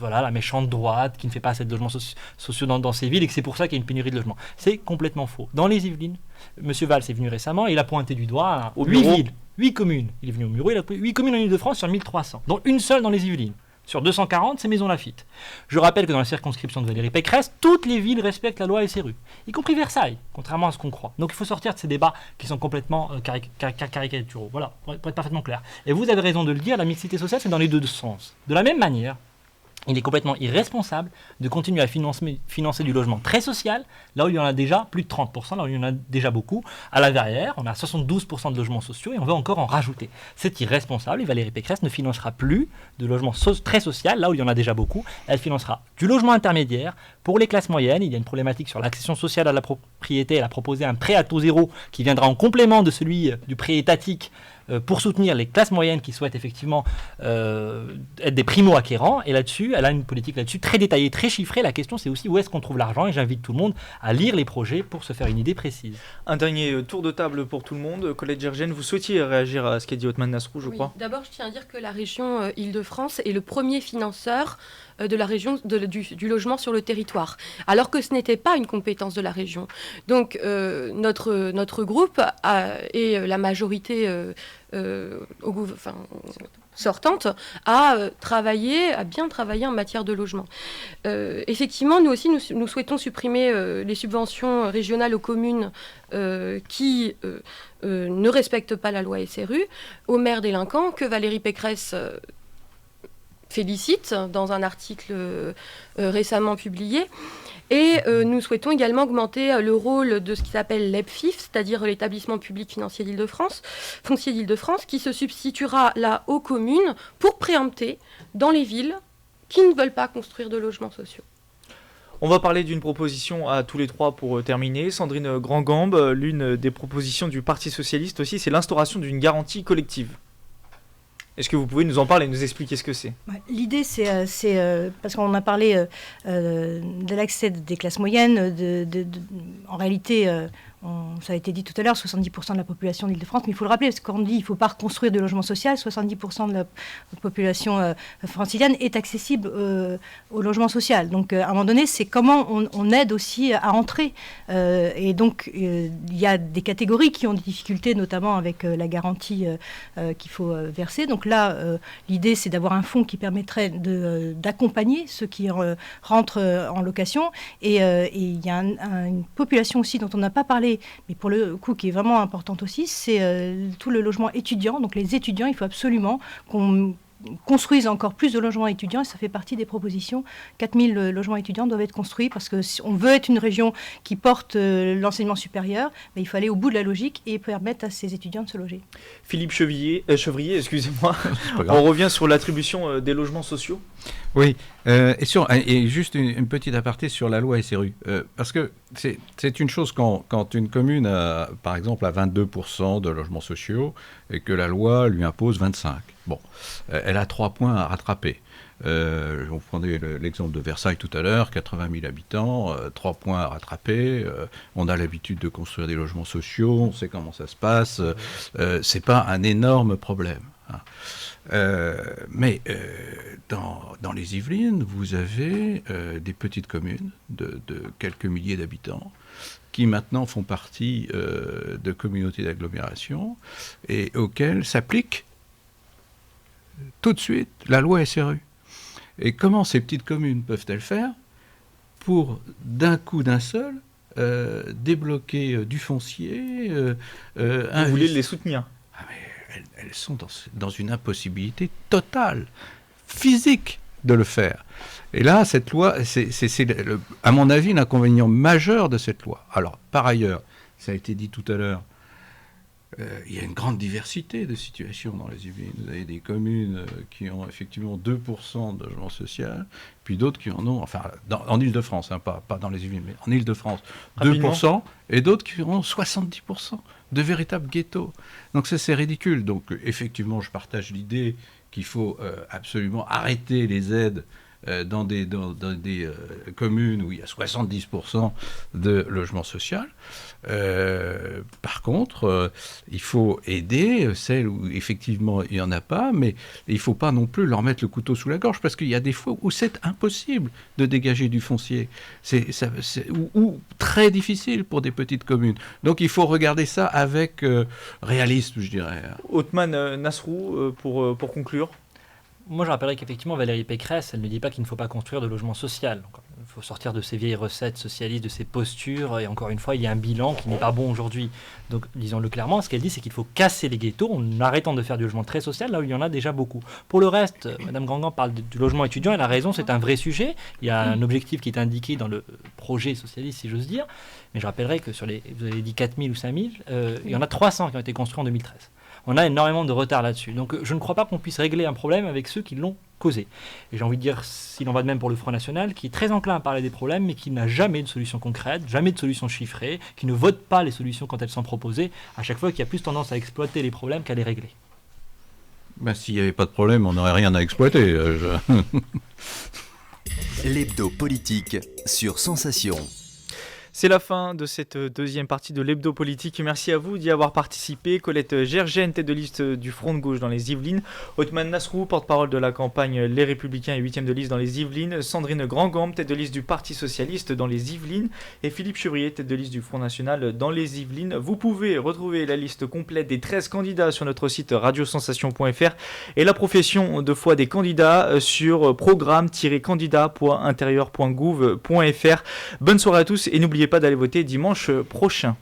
la méchante droite qui ne fait pas assez de logements sociaux dans ces villes et que c'est pour ça qu'il y a une pénurie de logements. C'est complètement faux. Dans les Yvelines, M. Valls est venu récemment et il a pointé du doigt 8 villes, 8 communes. Il est venu au Muro, il a pris 8 communes en Ile-de-France sur 1300, dont une seule dans les Yvelines. Sur 240, c'est Maison Lafitte. Je rappelle que dans la circonscription de Valérie Pécresse, toutes les villes respectent la loi SRU, y compris Versailles, contrairement à ce qu'on croit. Donc il faut sortir de ces débats qui sont complètement caricaturaux. Voilà, pour être parfaitement clair. Et vous avez raison de le dire, la mixité sociale, c'est dans les deux sens. De la même manière, il est complètement irresponsable de continuer à financer du logement très social, là où il y en a déjà plus de 30%, là où il y en a déjà beaucoup. À la Verrière, on a 72% de logements sociaux et on veut encore en rajouter. C'est irresponsable et Valérie Pécresse ne financera plus de logement très social, là où il y en a déjà beaucoup. Elle financera du logement intermédiaire pour les classes moyennes. Il y a une problématique sur l'accession sociale à la propriété. Elle a proposé un prêt à taux zéro qui viendra en complément de celui du prêt étatique pour soutenir les classes moyennes qui souhaitent effectivement être des primo-acquérants. Et là-dessus, elle a une politique là-dessus très détaillée, très chiffrée. La question, c'est aussi où est-ce qu'on trouve l'argent. Et j'invite tout le monde à lire les projets pour se faire une idée précise. Un dernier tour de table pour tout le monde. Colette Gergène, vous souhaitiez réagir à ce qu'a dit Othmane Nasrou, je crois. D'abord, je tiens à dire que la région Île-de-France est le premier financeur de la région du logement sur le territoire, alors que ce n'était pas une compétence de la région. Donc notre groupe et la majorité sortante a bien travaillé en matière de logement. Effectivement, nous aussi, nous souhaitons supprimer les subventions régionales aux communes qui ne respectent pas la loi SRU, aux maires délinquants que Valérie Pécresse félicite dans un article récemment publié. Et nous souhaitons également augmenter le rôle de ce qui s'appelle l'EPFIF, c'est-à-dire l'établissement public foncier d'Île-de-France, qui se substituera là aux communes pour préempter dans les villes qui ne veulent pas construire de logements sociaux. On va parler d'une proposition à tous les trois pour terminer. Sandrine Grandgambe, l'une des propositions du Parti socialiste aussi, c'est l'instauration d'une garantie collective. Est-ce que vous pouvez nous en parler et nous expliquer ce que c'est ? L'idée, c'est parce qu'on a parlé de l'accès des classes moyennes, en réalité, ça a été dit tout à l'heure, 70% de la population d'Île-de-France, mais il faut le rappeler, parce qu'on dit qu'il ne faut pas reconstruire de logements sociaux, 70% de la population francilienne est accessible au logement social. Donc, à un moment donné, c'est comment on aide aussi à entrer. Et donc, il y a des catégories qui ont des difficultés, notamment avec la garantie qu'il faut verser. Donc là, l'idée, c'est d'avoir un fonds qui permettrait d'accompagner ceux qui rentrent en location. Et il y a une population aussi dont on n'a pas parlé, mais pour le coup qui est vraiment importante aussi, c'est tout le logement étudiant. Donc les étudiants, il faut absolument qu'on construise encore plus de logements étudiants, et ça fait partie des propositions. 4000 logements étudiants doivent être construits, parce que si on veut être une région qui porte l'enseignement supérieur, mais il faut aller au bout de la logique et permettre à ces étudiants de se loger. Philippe Chevrier, excusez-moi, on revient sur l'attribution des logements sociaux. Oui, et juste une petite aparté sur la loi SRU, parce que c'est une chose quand une commune, par exemple, a 22% de logements sociaux et que la loi lui impose 25%. Bon, elle a 3 points à rattraper. On prenait l'exemple de Versailles tout à l'heure, 80 000 habitants, 3 points à rattraper. On a l'habitude de construire des logements sociaux, on sait comment ça se passe. C'est pas un énorme problème. Hein. Mais dans les Yvelines, vous avez des petites communes de quelques milliers d'habitants qui maintenant font partie de communautés d'agglomération et auxquelles s'applique tout de suite la loi SRU. Et comment ces petites communes peuvent-elles faire pour, d'un coup, d'un seul, débloquer du foncier Vous voulez les soutenir ? Elles sont dans une impossibilité totale, physique, de le faire. Et là, cette loi, c'est à mon avis, l'inconvénient majeur de cette loi. Alors, par ailleurs, ça a été dit tout à l'heure, il y a une grande diversité de situations dans les Yvelines. Vous avez des communes qui ont effectivement 2% de logement social, puis d'autres qui en ont, enfin, en Île-de-France, hein, pas dans les Yvelines, mais en Île-de-France, 2%, et d'autres qui ont 70%, de véritables ghettos. Donc ça, c'est ridicule. Donc effectivement, je partage l'idée qu'il faut absolument arrêter les aides dans des communes où il y a 70% de logement social. Par contre, il faut aider celles où effectivement il n'y en a pas, mais il ne faut pas non plus leur mettre le couteau sous la gorge, parce qu'il y a des fois où c'est impossible de dégager du foncier, ou très difficile pour des petites communes. Donc il faut regarder ça avec réalisme, je dirais. Othman Nasrou, pour conclure. Moi, je rappellerai qu'effectivement, Valérie Pécresse, elle ne dit pas qu'il ne faut pas construire de logement social. Donc, il faut sortir de ces vieilles recettes socialistes, de ces postures. Et encore une fois, il y a un bilan qui n'est pas bon aujourd'hui. Donc, disons-le clairement, ce qu'elle dit, c'est qu'il faut casser les ghettos en arrêtant de faire du logement très social, là où il y en a déjà beaucoup. Pour le reste, Mme Grandgambe parle du logement étudiant. Elle a raison, c'est un vrai sujet. Il y a un objectif qui est indiqué dans le projet socialiste, si j'ose dire. Mais je rappellerai que sur vous avez dit 4000 ou 5000, il y en a 300 qui ont été construits en 2013. On a énormément de retard là-dessus. Donc je ne crois pas qu'on puisse régler un problème avec ceux qui l'ont causé. Et j'ai envie de dire, s'il en va de même pour le Front National, qui est très enclin à parler des problèmes, mais qui n'a jamais de solution concrète, jamais de solution chiffrée, qui ne vote pas les solutions quand elles sont proposées, à chaque fois qu'il y a plus tendance à exploiter les problèmes qu'à les régler. Ben, s'il n'y avait pas de problème, on n'aurait rien à exploiter. L'hebdo politique sur Sensation. C'est la fin de cette deuxième partie de l'hebdo politique. Merci à vous d'y avoir participé. Colette Gergène, tête de liste du Front de gauche dans les Yvelines. Othman Nasrou, porte-parole de la campagne Les Républicains et 8e de liste dans les Yvelines. Sandrine Grandgambe, tête de liste du Parti Socialiste dans les Yvelines. Et Philippe Chevrier, tête de liste du Front National dans les Yvelines. Vous pouvez retrouver la liste complète des 13 candidats sur notre site radiosensation.fr et la profession de foi des candidats sur programme-candidat.intérieur.gouv.fr. Bonne soirée à tous et n'oubliez pas d'aller voter dimanche prochain.